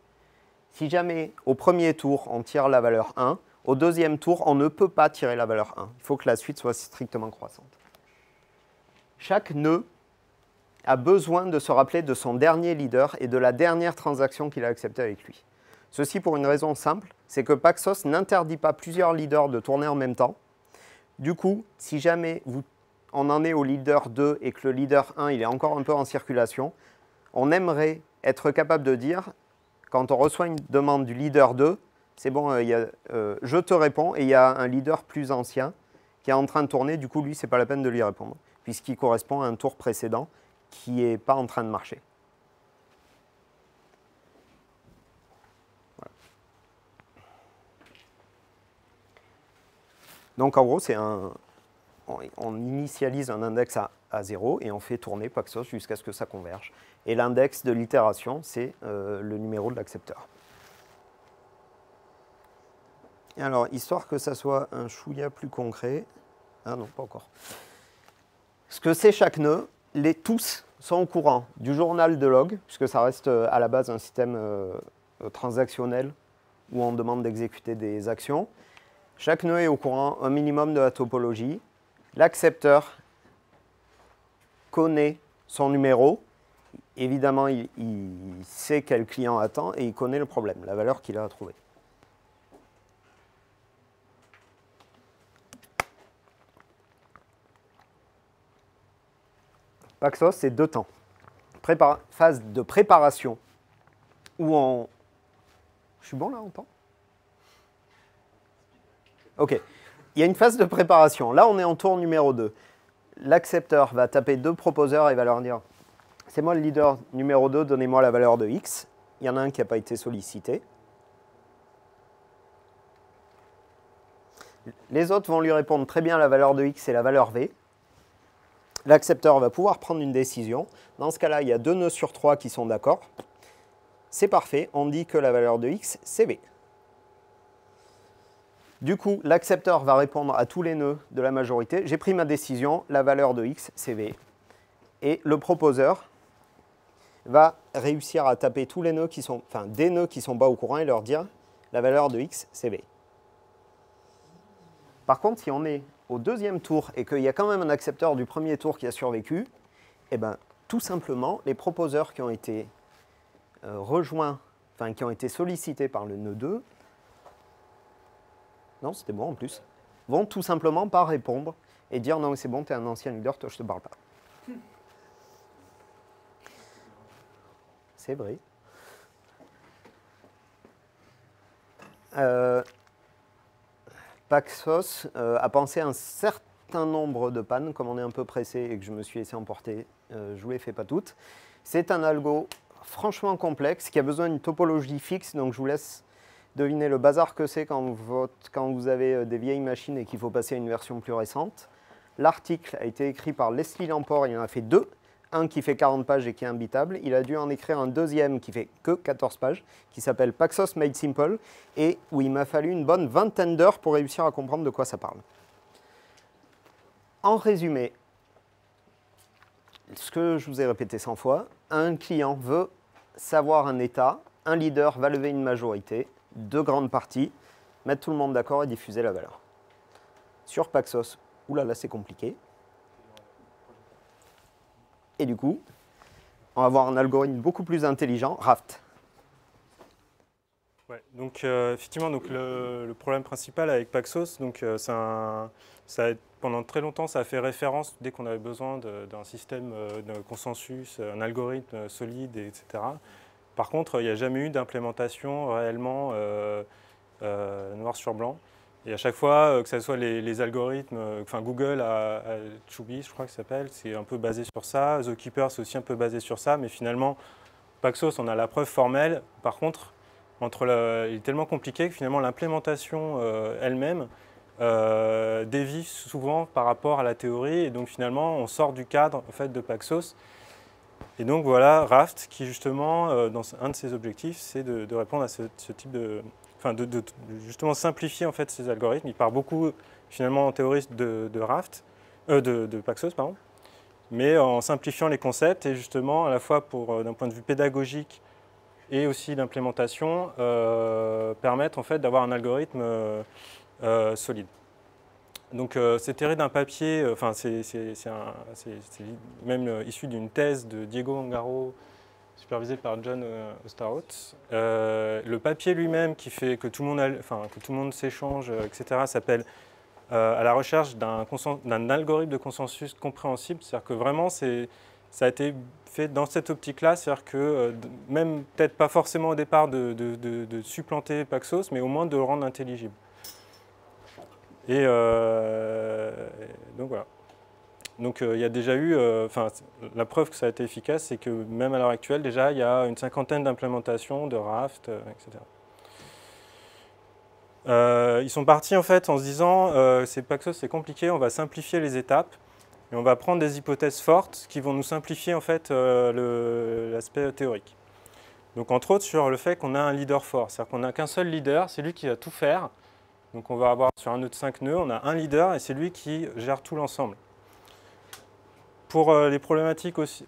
Si jamais au premier tour, on tire la valeur 1, au deuxième tour, on ne peut pas tirer la valeur 1. Il faut que la suite soit strictement croissante. Chaque nœud a besoin de se rappeler de son dernier leader et de la dernière transaction qu'il a acceptée avec lui. Ceci pour une raison simple, c'est que Paxos n'interdit pas plusieurs leaders de tourner en même temps. Du coup, si jamais on en est au leader 2 et que le leader 1 il est encore un peu en circulation, on aimerait être capable de dire, quand on reçoit une demande du leader 2, c'est bon, je te réponds, et il y a un leader plus ancien qui est en train de tourner, du coup, lui, ce n'est pas la peine de lui répondre, puisqu'il correspond à un tour précédent qui n'est pas en train de marcher. Voilà. Donc, en gros, on initialise un index à 0 et on fait tourner Paxos jusqu'à ce que ça converge. Et l'index de l'itération, c'est le numéro de l'accepteur. Alors, histoire que ça soit un chouïa plus concret, ah non, pas encore. Ce que c'est chaque nœud, tous sont au courant du journal de log, puisque ça reste à la base un système transactionnel où on demande d'exécuter des actions. Chaque nœud est au courant un minimum de la topologie. L'accepteur connaît son numéro. Évidemment, il sait quel client attend et il connaît le problème, la valeur qu'il a à trouver. Paxos, c'est 2 temps. Phase de préparation, où on... Je suis bon là en temps? Ok. Il y a une phase de préparation. Là, on est en tour numéro 2. L'accepteur va taper 2 proposeurs et va leur dire « C'est moi le leader numéro 2, donnez-moi la valeur de X. » Il y en a un qui n'a pas été sollicité. Les autres vont lui répondre « Très bien, la valeur de X, c'est la valeur V. » L'accepteur va pouvoir prendre une décision. Dans ce cas-là, il y a 2 nœuds sur 3 qui sont d'accord. C'est parfait, on dit que la valeur de X, c'est V. Du coup, l'accepteur va répondre à tous les nœuds de la majorité. J'ai pris ma décision, la valeur de X, c'est V. Et le proposeur va réussir à taper tous les nœuds qui sont, enfin, des nœuds qui ne sont pas au courant et leur dire la valeur de X, c'est V. Par contre, si on est au 2e tour et qu'il y a quand même un accepteur du 1er tour qui a survécu, eh ben, tout simplement, les proposeurs qui ont été rejoints, enfin qui ont été sollicités par le nœud 2, non, c'était bon en plus, vont tout simplement pas répondre et dire non, c'est bon, tu es un ancien leader, toi je te parle pas. C'est vrai. Paxos a pensé à un certain nombre de pannes. Comme on est un peu pressé et que je me suis laissé emporter, je vous les fais pas toutes. C'est un algo franchement complexe qui a besoin d'une topologie fixe, donc je vous laisse deviner le bazar que c'est quand vous avez des vieilles machines et qu'il faut passer à une version plus récente. L'article a été écrit par Leslie Lamport, il en a fait 2. Un qui fait 40 pages et qui est imbitable. Il a dû en écrire un deuxième qui fait que 14 pages, qui s'appelle Paxos Made Simple, et où il m'a fallu une bonne vingtaine d'heures pour réussir à comprendre de quoi ça parle. En résumé, ce que je vous ai répété 100 fois, un client veut savoir un état, un leader va lever une majorité, 2 grandes parties, mettre tout le monde d'accord et diffuser la valeur. Sur Paxos, oulala, c'est compliqué. Et du coup, on va avoir un algorithme beaucoup plus intelligent, Raft. Ouais, donc effectivement, donc le problème principal avec Paxos, donc pendant très longtemps, ça a fait référence dès qu'on avait besoin d'un système de consensus, un algorithme solide, etc. Par contre, il n'y a jamais eu d'implémentation réellement noir sur blanc. Et à chaque fois, que ce soit les algorithmes, enfin Google a Chubby, je crois que ça s'appelle, c'est un peu basé sur ça. Zookeeper, c'est aussi un peu basé sur ça. Mais finalement, Paxos, on a la preuve formelle. Par contre, il est tellement compliqué que finalement, l'implémentation elle-même dévie souvent par rapport à la théorie. Et donc finalement, on sort du cadre en fait, de Paxos. Et donc voilà, Raft, qui justement, dans un de ses objectifs, c'est de répondre à ce type de... Enfin, de justement simplifier en fait ces algorithmes. Il part beaucoup finalement en théorie de Paxos, pardon, mais en simplifiant les concepts et justement à la fois d'un point de vue pédagogique et aussi d'implémentation, permettre en fait d'avoir un algorithme solide. Donc c'est tiré d'un papier, enfin c'est même issu d'une thèse de Diego Ongaro, supervisé par John Osterhout. Le papier lui-même qui fait que tout le monde s'échange, etc., s'appelle à la recherche d'un algorithme de consensus compréhensible. C'est-à-dire que vraiment, ça a été fait dans cette optique-là, c'est-à-dire que même peut-être pas forcément au départ de supplanter Paxos, mais au moins de le rendre intelligible. Et donc voilà. Donc il y a déjà eu, la preuve que ça a été efficace, c'est que même à l'heure actuelle, déjà, il y a une 50aine d'implémentations de Raft, etc. Ils sont partis en fait en se disant Paxos c'est compliqué, on va simplifier les étapes et on va prendre des hypothèses fortes qui vont nous simplifier en fait l'aspect théorique. Donc entre autres sur le fait qu'on a un leader fort, c'est-à-dire qu'on n'a qu'un seul leader, c'est lui qui va tout faire. Donc on va avoir sur un nœud de 5 nœuds, on a un leader et c'est lui qui gère tout l'ensemble. Pour les problématiques aussi,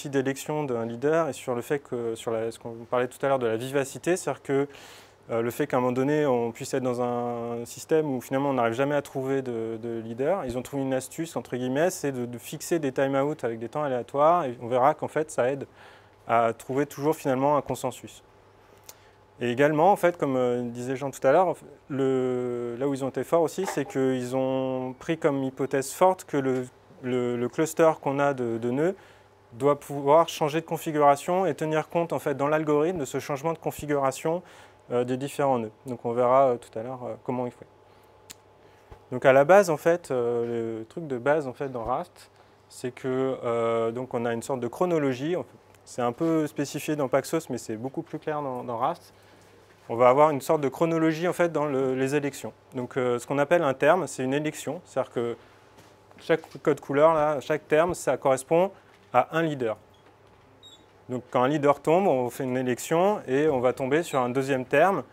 d'élection d'un leader et sur le fait que, ce qu'on parlait tout à l'heure de la vivacité, c'est-à-dire que le fait qu'à un moment donné, on puisse être dans un système où finalement on n'arrive jamais à trouver de leader, ils ont trouvé une astuce, entre guillemets, c'est de fixer des time-out avec des temps aléatoires et on verra qu'en fait ça aide à trouver toujours finalement un consensus. Et également, en fait, comme disait Jean tout à l'heure, là où ils ont été forts aussi, c'est qu'ils ont pris comme hypothèse forte que le cluster qu'on a de nœuds doit pouvoir changer de configuration et tenir compte en fait, dans l'algorithme de ce changement de configuration des différents nœuds. Donc on verra tout à l'heure comment il fait. Donc à la base, en fait, le truc de base en fait, dans Raft, c'est que donc on a une sorte de chronologie. C'est un peu spécifié dans Paxos, mais c'est beaucoup plus clair dans Raft. On va avoir une sorte de chronologie en fait, dans les élections. Donc ce qu'on appelle un terme, c'est une élection. C'est-à-dire que chaque code couleur, là, chaque terme, ça correspond à un leader. Donc quand un leader tombe, on fait une élection et on va tomber sur un deuxième terme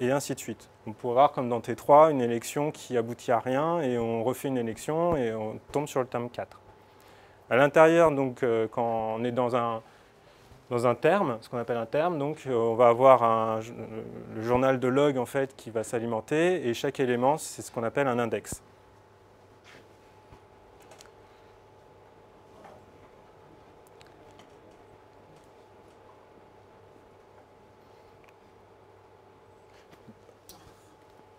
et ainsi de suite. On pourrait avoir comme dans T3 une élection qui aboutit à rien et on refait une élection et on tombe sur le terme 4. À l'intérieur, donc quand on est dans un terme, ce qu'on appelle un terme, donc on va avoir le journal de log en fait, qui va s'alimenter et chaque élément, c'est ce qu'on appelle un index.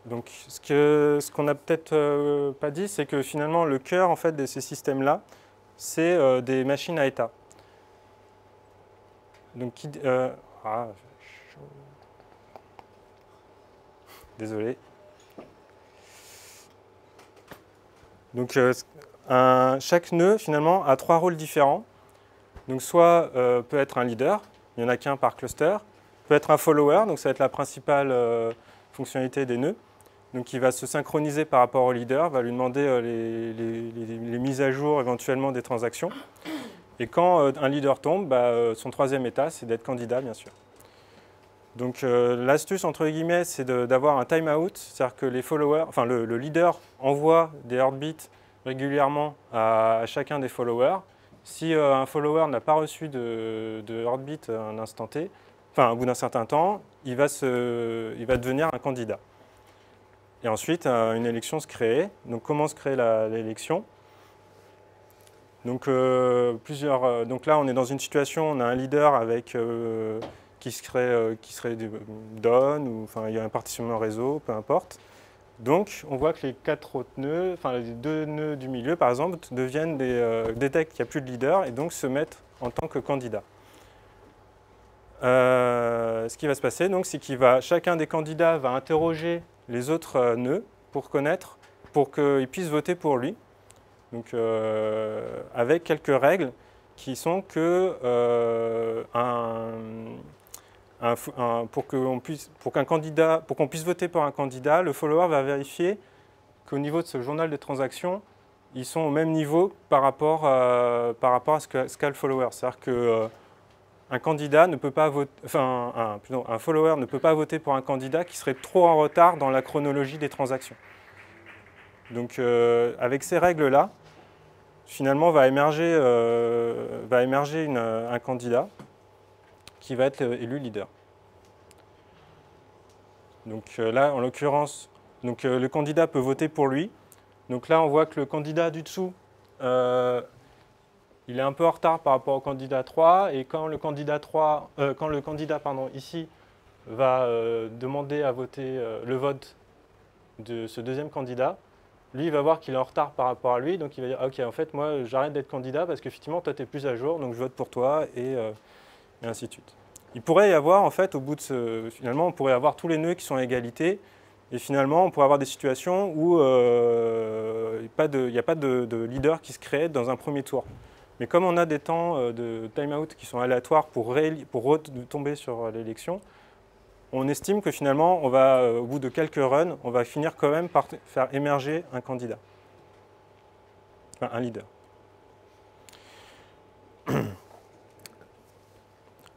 Donc, ce qu'on n'a peut-être pas dit, c'est que finalement, le cœur en fait, de ces systèmes-là, c'est des machines à état. Donc, désolé. Donc, chaque nœud, finalement, a 3 rôles différents. Donc, soit peut être un leader, il n'y en a qu'un par cluster, peut être un follower, donc ça va être la principale fonctionnalité des nœuds. Donc il va se synchroniser par rapport au leader, va lui demander les mises à jour éventuellement des transactions. Et quand un leader tombe, son troisième état, c'est d'être candidat, bien sûr. Donc l'astuce, entre guillemets, c'est d'avoir un timeout, c'est-à-dire que les followers, enfin le leader envoie des heartbeats régulièrement à chacun des followers. Si un follower n'a pas reçu de heartbeat à un instant T, enfin au bout d'un certain temps, il va devenir un candidat. Et ensuite, une élection se crée. Donc, comment se crée l'élection? Donc, donc là, on est dans une situation, on a un leader avec, qui serait done, ou enfin, il y a un partitionnement réseau, peu importe. Donc, on voit que les 4 autres nœuds, enfin les 2 nœuds du milieu, par exemple, deviennent détectent qu'il n'y a plus de leader et donc se mettent en tant que candidat. Ce qui va se passer, donc, c'est chacun des candidats va interroger les autres nœuds pour qu'ils puissent voter pour lui. Donc, avec quelques règles qui sont que pour qu'on puisse voter pour un candidat, le follower va vérifier qu'au niveau de ce journal de transactions, ils sont au même niveau par rapport à ce qu'a le follower. C'est-à-dire que un candidat ne peut pas voter, un follower ne peut pas voter pour un candidat qui serait trop en retard dans la chronologie des transactions. Donc, avec ces règles-là, finalement, va émerger un candidat qui va être élu leader. Donc là, en l'occurrence, le candidat peut voter pour lui. Donc là, on voit que le candidat du dessous, il est un peu en retard par rapport au candidat 3, et quand le candidat ici va demander à voter le vote de ce deuxième candidat, lui, il va voir qu'il est en retard par rapport à lui, donc il va dire « Ok, en fait, moi, j'arrête d'être candidat parce qu'effectivement, toi, tu es plus à jour, donc je vote pour toi, et ainsi de suite. » Il pourrait y avoir, en fait, au bout de finalement, on pourrait avoir tous les nœuds qui sont à égalité, et finalement, on pourrait avoir des situations où il n'y a pas de leader qui se crée dans un premier tour. Mais comme on a des temps de timeout qui sont aléatoires pour tomber sur l'élection, on estime que finalement, on va, au bout de quelques runs, on va finir quand même par faire émerger un candidat, enfin un leader.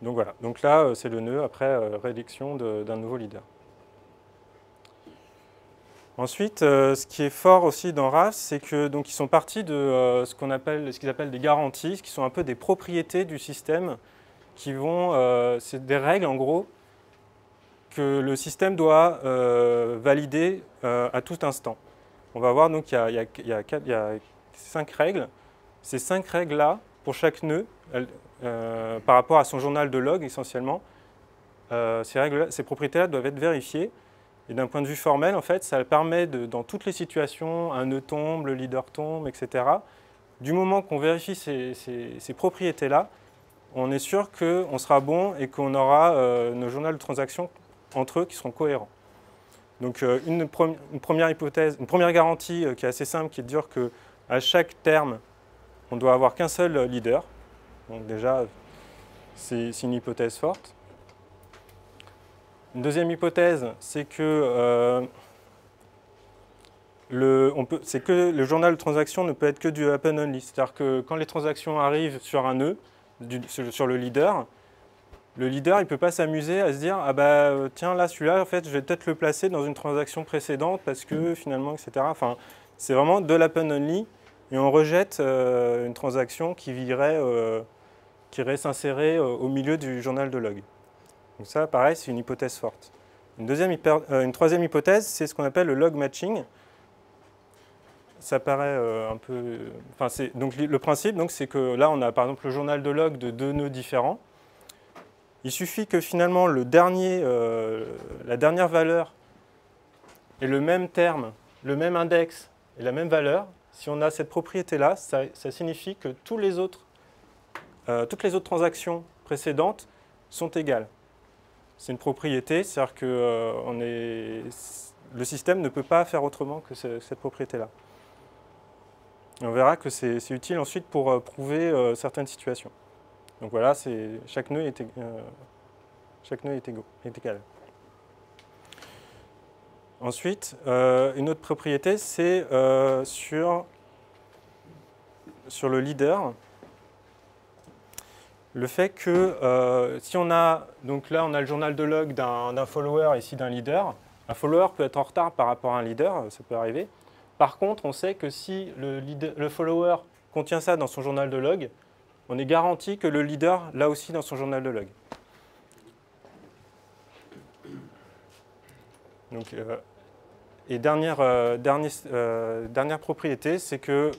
Donc voilà, donc là c'est le nœud après réélection d'un nouveau leader. Ensuite, ce qui est fort aussi dans RAS, c'est que donc ils sont partis de ce qu'ils appellent des garanties, qui sont un peu des propriétés du système, qui vont, c'est des règles en gros que le système doit valider à tout instant. On va voir donc il y a 5 règles. Ces 5 règles-là, pour chaque nœud, par rapport à son journal de log essentiellement, ces propriétés-là doivent être vérifiées. Et d'un point de vue formel, en fait, ça permet, dans toutes les situations, un nœud tombe, le leader tombe, etc. Du moment qu'on vérifie ces propriétés-là, on est sûr qu'on sera bon et qu'on aura nos journaux de transactions entre eux qui seront cohérents. Donc une première hypothèse, une première garantie qui est assez simple, qui est de dire qu'à chaque terme, on doit avoir qu'un seul leader. Donc déjà, c'est une hypothèse forte. Une deuxième hypothèse, c'est que, le journal de transaction ne peut être que du happen only. C'est-à-dire que quand les transactions arrivent sur un nœud, sur le leader il ne peut pas s'amuser à se dire « Ah bah tiens, là, celui-là, en fait, je vais peut-être le placer dans une transaction précédente parce que finalement, etc. » Enfin, c'est vraiment de l'happen only et on rejette une transaction qui irait s'insérer au milieu du journal de log. Donc ça, pareil, c'est une hypothèse forte. Une troisième hypothèse, c'est ce qu'on appelle le log matching. Ça paraît un peu... donc, le principe, c'est que là, on a par exemple le journal de log de 2 nœuds différents. Il suffit que finalement, la dernière valeur ait le même terme, le même index et la même valeur. Si on a cette propriété-là, ça signifie que toutes les autres transactions précédentes sont égales. C'est une propriété, c'est-à-dire que le système ne peut pas faire autrement que cette propriété-là. On verra que c'est utile ensuite pour prouver certaines situations. Donc voilà, chaque nœud est égal. Ensuite, une autre propriété, c'est sur le leader. Le fait que si on a, donc là on a le journal de log d'un follower, ici d'un leader. Un follower peut être en retard par rapport à un leader, ça peut arriver. Par contre, on sait que si le follower contient ça dans son journal de log, on est garanti que le leader l'a aussi dans son journal de log. Donc, et dernière propriété, c'est que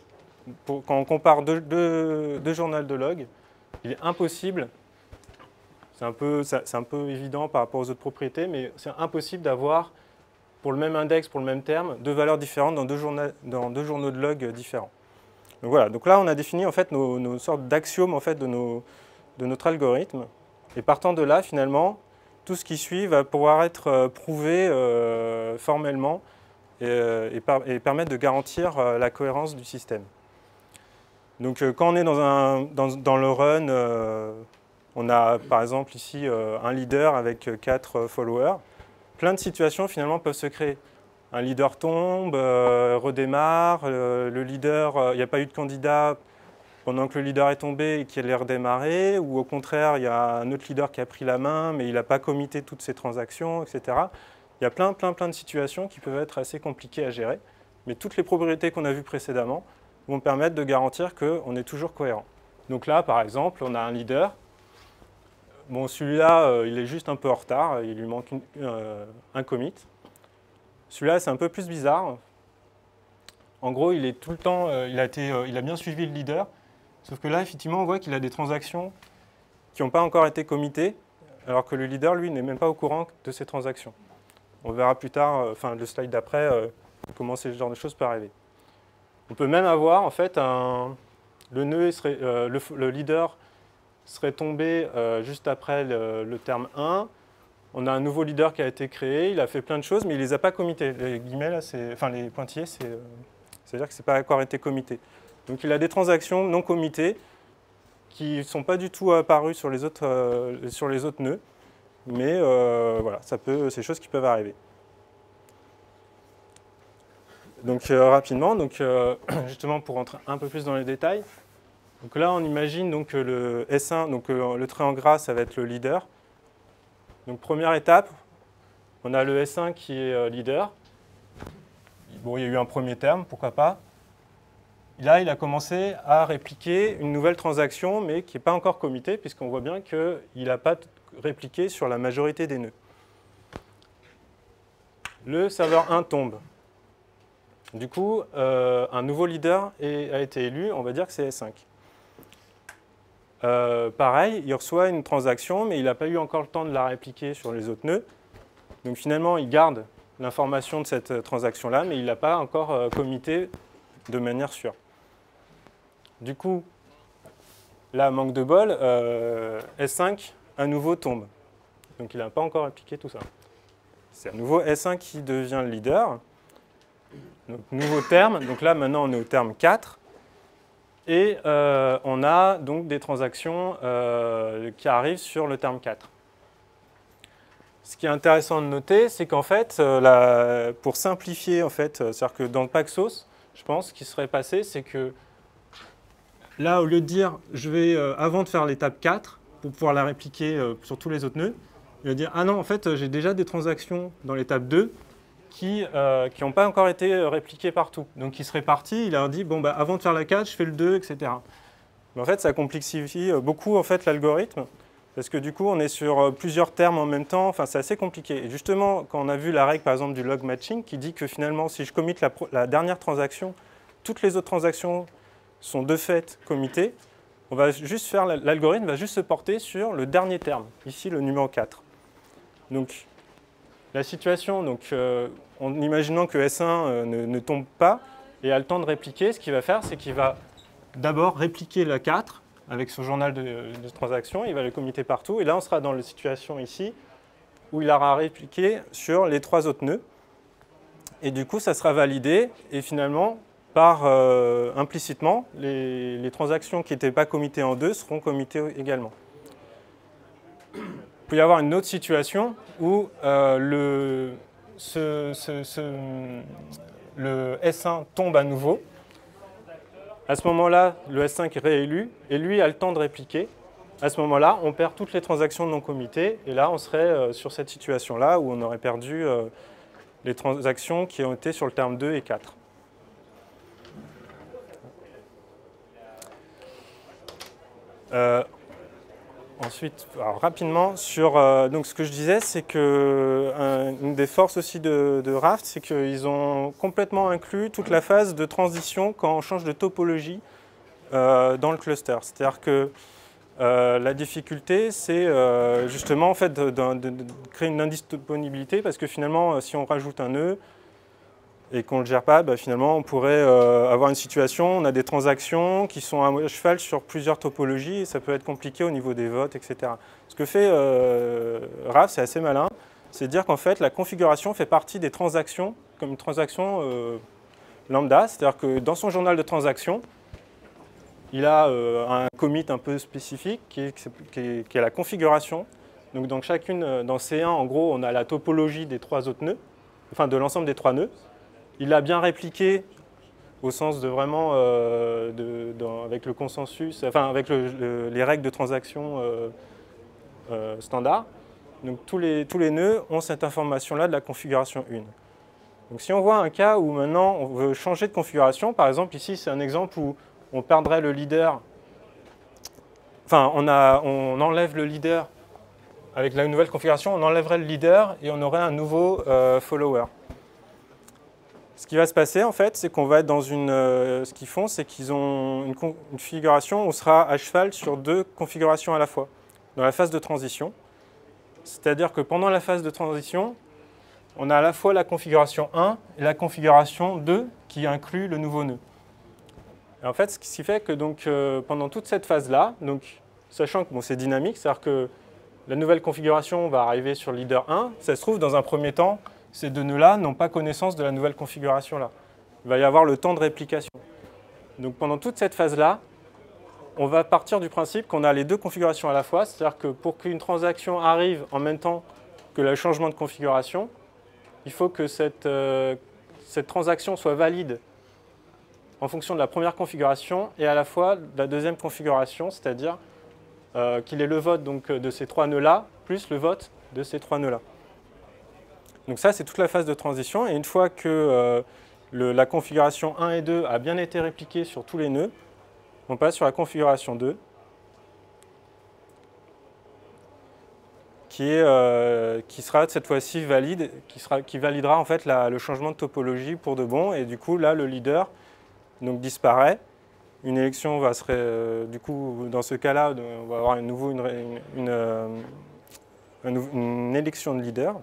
quand on compare deux journaux de log, il est impossible, c'est un peu évident par rapport aux autres propriétés, mais c'est impossible d'avoir, pour le même index, pour le même terme, 2 valeurs différentes dans deux journaux de log différents. Donc voilà, donc là on a défini en fait nos sortes d'axiomes en fait, de notre algorithme. Et partant de là, finalement, tout ce qui suit va pouvoir être prouvé formellement et permettre de garantir la cohérence du système. Donc quand on est dans le run, on a par exemple ici un leader avec 4 followers. Plein de situations finalement peuvent se créer. Un leader tombe, redémarre, le leader, il n'y a pas eu de candidat pendant que le leader est tombé et qu'il est redémarré, ou au contraire, il y a un autre leader qui a pris la main mais il n'a pas committé toutes ses transactions, etc. Il y a plein de situations qui peuvent être assez compliquées à gérer, mais toutes les propriétés qu'on a vues précédemment vont permettre de garantir qu'on est toujours cohérent. Donc là, par exemple, on a un leader. Bon, celui-là, il est juste un peu en retard, il lui manque un commit. Celui-là, c'est un peu plus bizarre. En gros, il est tout le temps, il a bien suivi le leader, sauf que là, effectivement, on voit qu'il a des transactions qui n'ont pas encore été committées, alors que le leader, lui, n'est même pas au courant de ces transactions. On verra plus tard, le slide d'après, comment ce genre de choses peut arriver. On peut même avoir, en fait, le leader serait tombé juste après le terme 1. On a un nouveau leader qui a été créé, il a fait plein de choses, mais il ne les a pas committés. Les guillemets, là, les pointillés, c'est-à-dire que ce n'est pas encore été commité. Donc il a des transactions non committées qui ne sont pas du tout apparues sur les autres nœuds. mais voilà, c'est des choses qui peuvent arriver. Donc rapidement, justement pour rentrer un peu plus dans les détails, donc là on imagine donc, le S1, donc le trait en gras ça va être le leader. Donc première étape, on a le S1 qui est leader. Bon, il y a eu un premier terme, pourquoi pas. Là, il a commencé à répliquer une nouvelle transaction, mais qui n'est pas encore committée, puisqu'on voit bien qu'il n'a pas répliqué sur la majorité des nœuds. Le serveur 1 tombe. Du coup, un nouveau leader a été élu, on va dire que c'est S5. Pareil, il reçoit une transaction, mais il n'a pas eu encore le temps de la répliquer sur les autres nœuds. Donc finalement, il garde l'information de cette transaction-là, mais il ne l'a pas encore committé de manière sûre. Du coup, là, manque de bol, S5 à nouveau tombe. Donc il n'a pas encore appliqué tout ça. C'est à nouveau S1 qui devient le leader. Donc nouveau terme, donc là maintenant on est au terme 4. Et on a donc des transactions qui arrivent sur le terme 4. Ce qui est intéressant de noter, c'est qu'en fait, pour simplifier, en fait, c'est-à-dire que dans Paxos, je pense, ce qui serait passé, c'est que là, au lieu de dire, je vais, avant de faire l'étape 4, pour pouvoir la répliquer sur tous les autres nœuds, il va dire, ah non, en fait, j'ai déjà des transactions dans l'étape 2 qui n'ont pas encore été répliquées partout. Donc, il serait parti, il a dit, bon, bah, avant de faire la 4, je fais le 2, etc. Mais en fait, ça complexifie beaucoup en fait, l'algorithme. Parce que du coup, on est sur plusieurs termes en même temps, enfin, c'est assez compliqué. Et justement, quand on a vu la règle, par exemple, du log matching, qui dit que finalement, si je commit la dernière transaction, toutes les autres transactions sont de fait committées, on va juste faire, l'algorithme va juste se porter sur le dernier terme, ici le numéro 4. Donc, la situation, donc, en imaginant que S1 ne tombe pas et a le temps de répliquer, ce qu'il va faire, c'est qu'il va d'abord répliquer la 4, avec son journal de transaction, il va le committer partout. Et là, on sera dans la situation ici où il aura répliqué sur les 3 autres nœuds. Et du coup, ça sera validé. Et finalement, implicitement, les transactions qui n'étaient pas committées en 2 seront committées également. Il peut y avoir une autre situation où le S1 tombe à nouveau. À ce moment-là, le S5 est réélu et lui a le temps de répliquer. À ce moment-là, on perd toutes les transactions non committées et là, on serait sur cette situation-là où on aurait perdu les transactions qui ont été sur le terme 2 et 4. Ensuite, alors rapidement, donc ce que je disais, c'est qu'une des forces aussi de Raft, c'est qu'ils ont complètement inclus toute la phase de transition quand on change de topologie dans le cluster. C'est-à-dire que la difficulté, c'est justement en fait, de créer une indisponibilité, parce que finalement, si on rajoute un nœud et qu'on ne le gère pas, bah, finalement, on pourrait avoir une situation, on a des transactions qui sont à cheval sur plusieurs topologies, et ça peut être compliqué au niveau des votes, etc. Ce que fait Raft, c'est assez malin, c'est de dire qu'en fait, la configuration fait partie des transactions, comme une transaction lambda, c'est-à-dire que dans son journal de transaction, il a un commit un peu spécifique qui est la configuration. Donc dans C1, en gros, on a la topologie des 3 autres nœuds, enfin de l'ensemble des 3 nœuds. Il a bien répliqué au sens de vraiment, avec le consensus, enfin avec les règles de transaction standard. Donc tous les nœuds ont cette information-là de la configuration 1. Donc si on voit un cas où maintenant on veut changer de configuration, par exemple ici c'est un exemple où on perdrait le leader, enfin on enlève le leader avec la nouvelle configuration, on enlèverait le leader et on aurait un nouveau follower. Ce qui va se passer, en fait, c'est qu'on va être dans ce qu'ils font, c'est qu'ils ont une configuration où on sera à cheval sur 2 configurations à la fois, dans la phase de transition. C'est-à-dire que pendant la phase de transition, on a à la fois la configuration 1 et la configuration 2 qui inclut le nouveau nœud. Et en fait, ce qui fait que donc, pendant toute cette phase-là, sachant que bon, c'est dynamique, c'est-à-dire que la nouvelle configuration va arriver sur le leader 1, ça se trouve, dans un premier temps, ces 2 nœuds-là n'ont pas connaissance de la nouvelle configuration-là. Il va y avoir le temps de réplication. Donc pendant toute cette phase-là, on va partir du principe qu'on a les deux configurations à la fois, c'est-à-dire que pour qu'une transaction arrive en même temps que le changement de configuration, il faut que cette transaction soit valide en fonction de la première configuration et à la fois de la deuxième configuration, c'est-à-dire qu'il ait le vote donc, de ces trois nœuds-là, plus le vote de ces trois nœuds-là. Donc ça, c'est toute la phase de transition. Et une fois que la configuration 1 et 2 a bien été répliquée sur tous les nœuds, on passe sur la configuration 2, qui sera cette fois-ci valide, qui validera en fait le changement de topologie pour de bon. Et du coup, là, le leader donc, disparaît. Une élection va du coup, dans ce cas-là, on va avoir une élection de leader.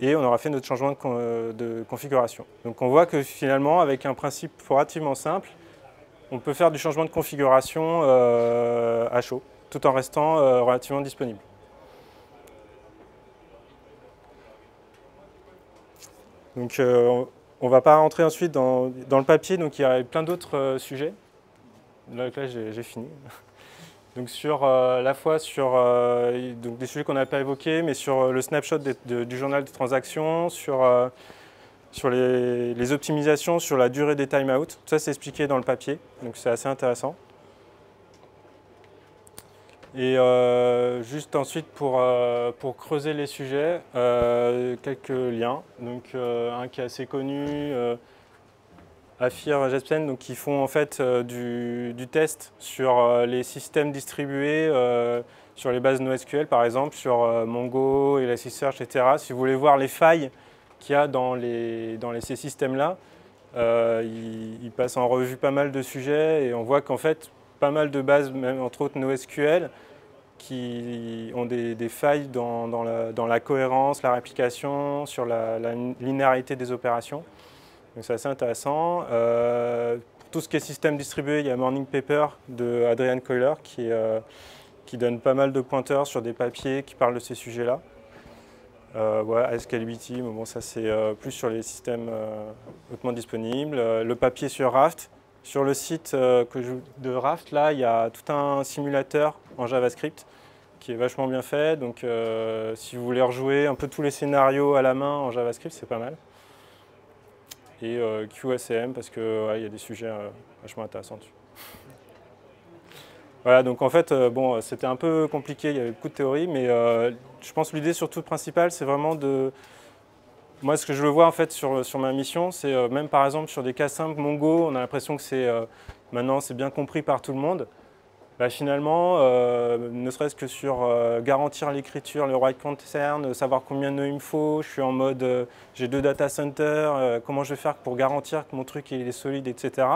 Et on aura fait notre changement de configuration. Donc on voit que finalement, avec un principe relativement simple, on peut faire du changement de configuration à chaud, tout en restant relativement disponible. Donc on ne va pas rentrer ensuite dans le papier, donc il y a plein d'autres sujets. Là j'ai fini. Donc à la fois sur donc des sujets qu'on n'a pas évoqués, mais sur le snapshot du journal de transaction, sur les optimisations, sur la durée des timeouts. Tout ça, c'est expliqué dans le papier, donc c'est assez intéressant. Et juste ensuite, pour creuser les sujets, quelques liens. Donc un qui est assez connu, Afir, Jepsen, donc qui font en fait du test sur les systèmes distribués, sur les bases NoSQL par exemple, sur Mongo, Elasticsearch, etc. Si vous voulez voir les failles qu'il y a dans ces systèmes-là, ils passent en revue pas mal de sujets et on voit qu'en fait, pas mal de bases, même entre autres NoSQL, qui ont des failles dans la cohérence, la réplication, sur la linéarité des opérations. Donc c'est assez intéressant. Pour tout ce qui est système distribué, il y a Morning Paper de Adrian Coiler qui donne pas mal de pointeurs sur des papiers qui parlent de ces sujets-là. Voilà, Scalability, mais bon, ça c'est plus sur les systèmes hautement disponibles. Le papier sur Raft. Sur le site de Raft, là, il y a tout un simulateur en JavaScript qui est vachement bien fait. Donc si vous voulez rejouer un peu tous les scénarios à la main en JavaScript, c'est pas mal. Et QACM parce qu'il y a des sujets vachement intéressants dessus. Voilà, donc en fait, bon, c'était un peu compliqué, il y avait beaucoup de théories, mais je pense que l'idée surtout principale, c'est vraiment de... Moi, ce que je le vois en fait sur ma mission, c'est même par exemple sur des cas simples Mongo, on a l'impression que maintenant c'est bien compris par tout le monde. Bah, finalement, ne serait-ce que sur garantir l'écriture, le write concern, savoir combien de nœuds il me faut, je suis en mode j'ai 2 data centers, comment je vais faire pour garantir que mon truc il est solide, etc.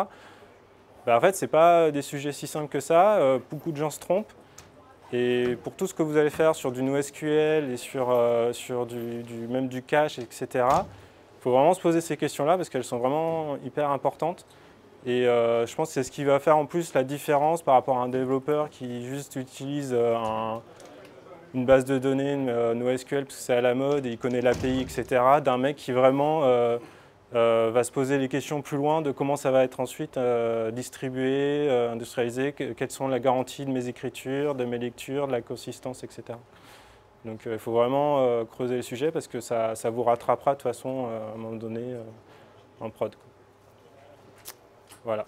Bah, en fait, ce n'est pas des sujets si simples que ça, beaucoup de gens se trompent. Et pour tout ce que vous allez faire sur du NoSQL et sur même du cache, etc., il faut vraiment se poser ces questions-là parce qu'elles sont vraiment hyper importantes. Et je pense que c'est ce qui va faire en plus la différence par rapport à un développeur qui juste utilise une base de données NoSQL parce que c'est à la mode et il connaît l'API, etc., d'un mec qui vraiment va se poser les questions plus loin de comment ça va être ensuite distribué, industrialisé, quelles sont la garantie de mes écritures, de mes lectures, de la consistance, etc. Donc il faut vraiment creuser le sujet parce que ça vous rattrapera de toute façon à un moment donné en prod. Voilà.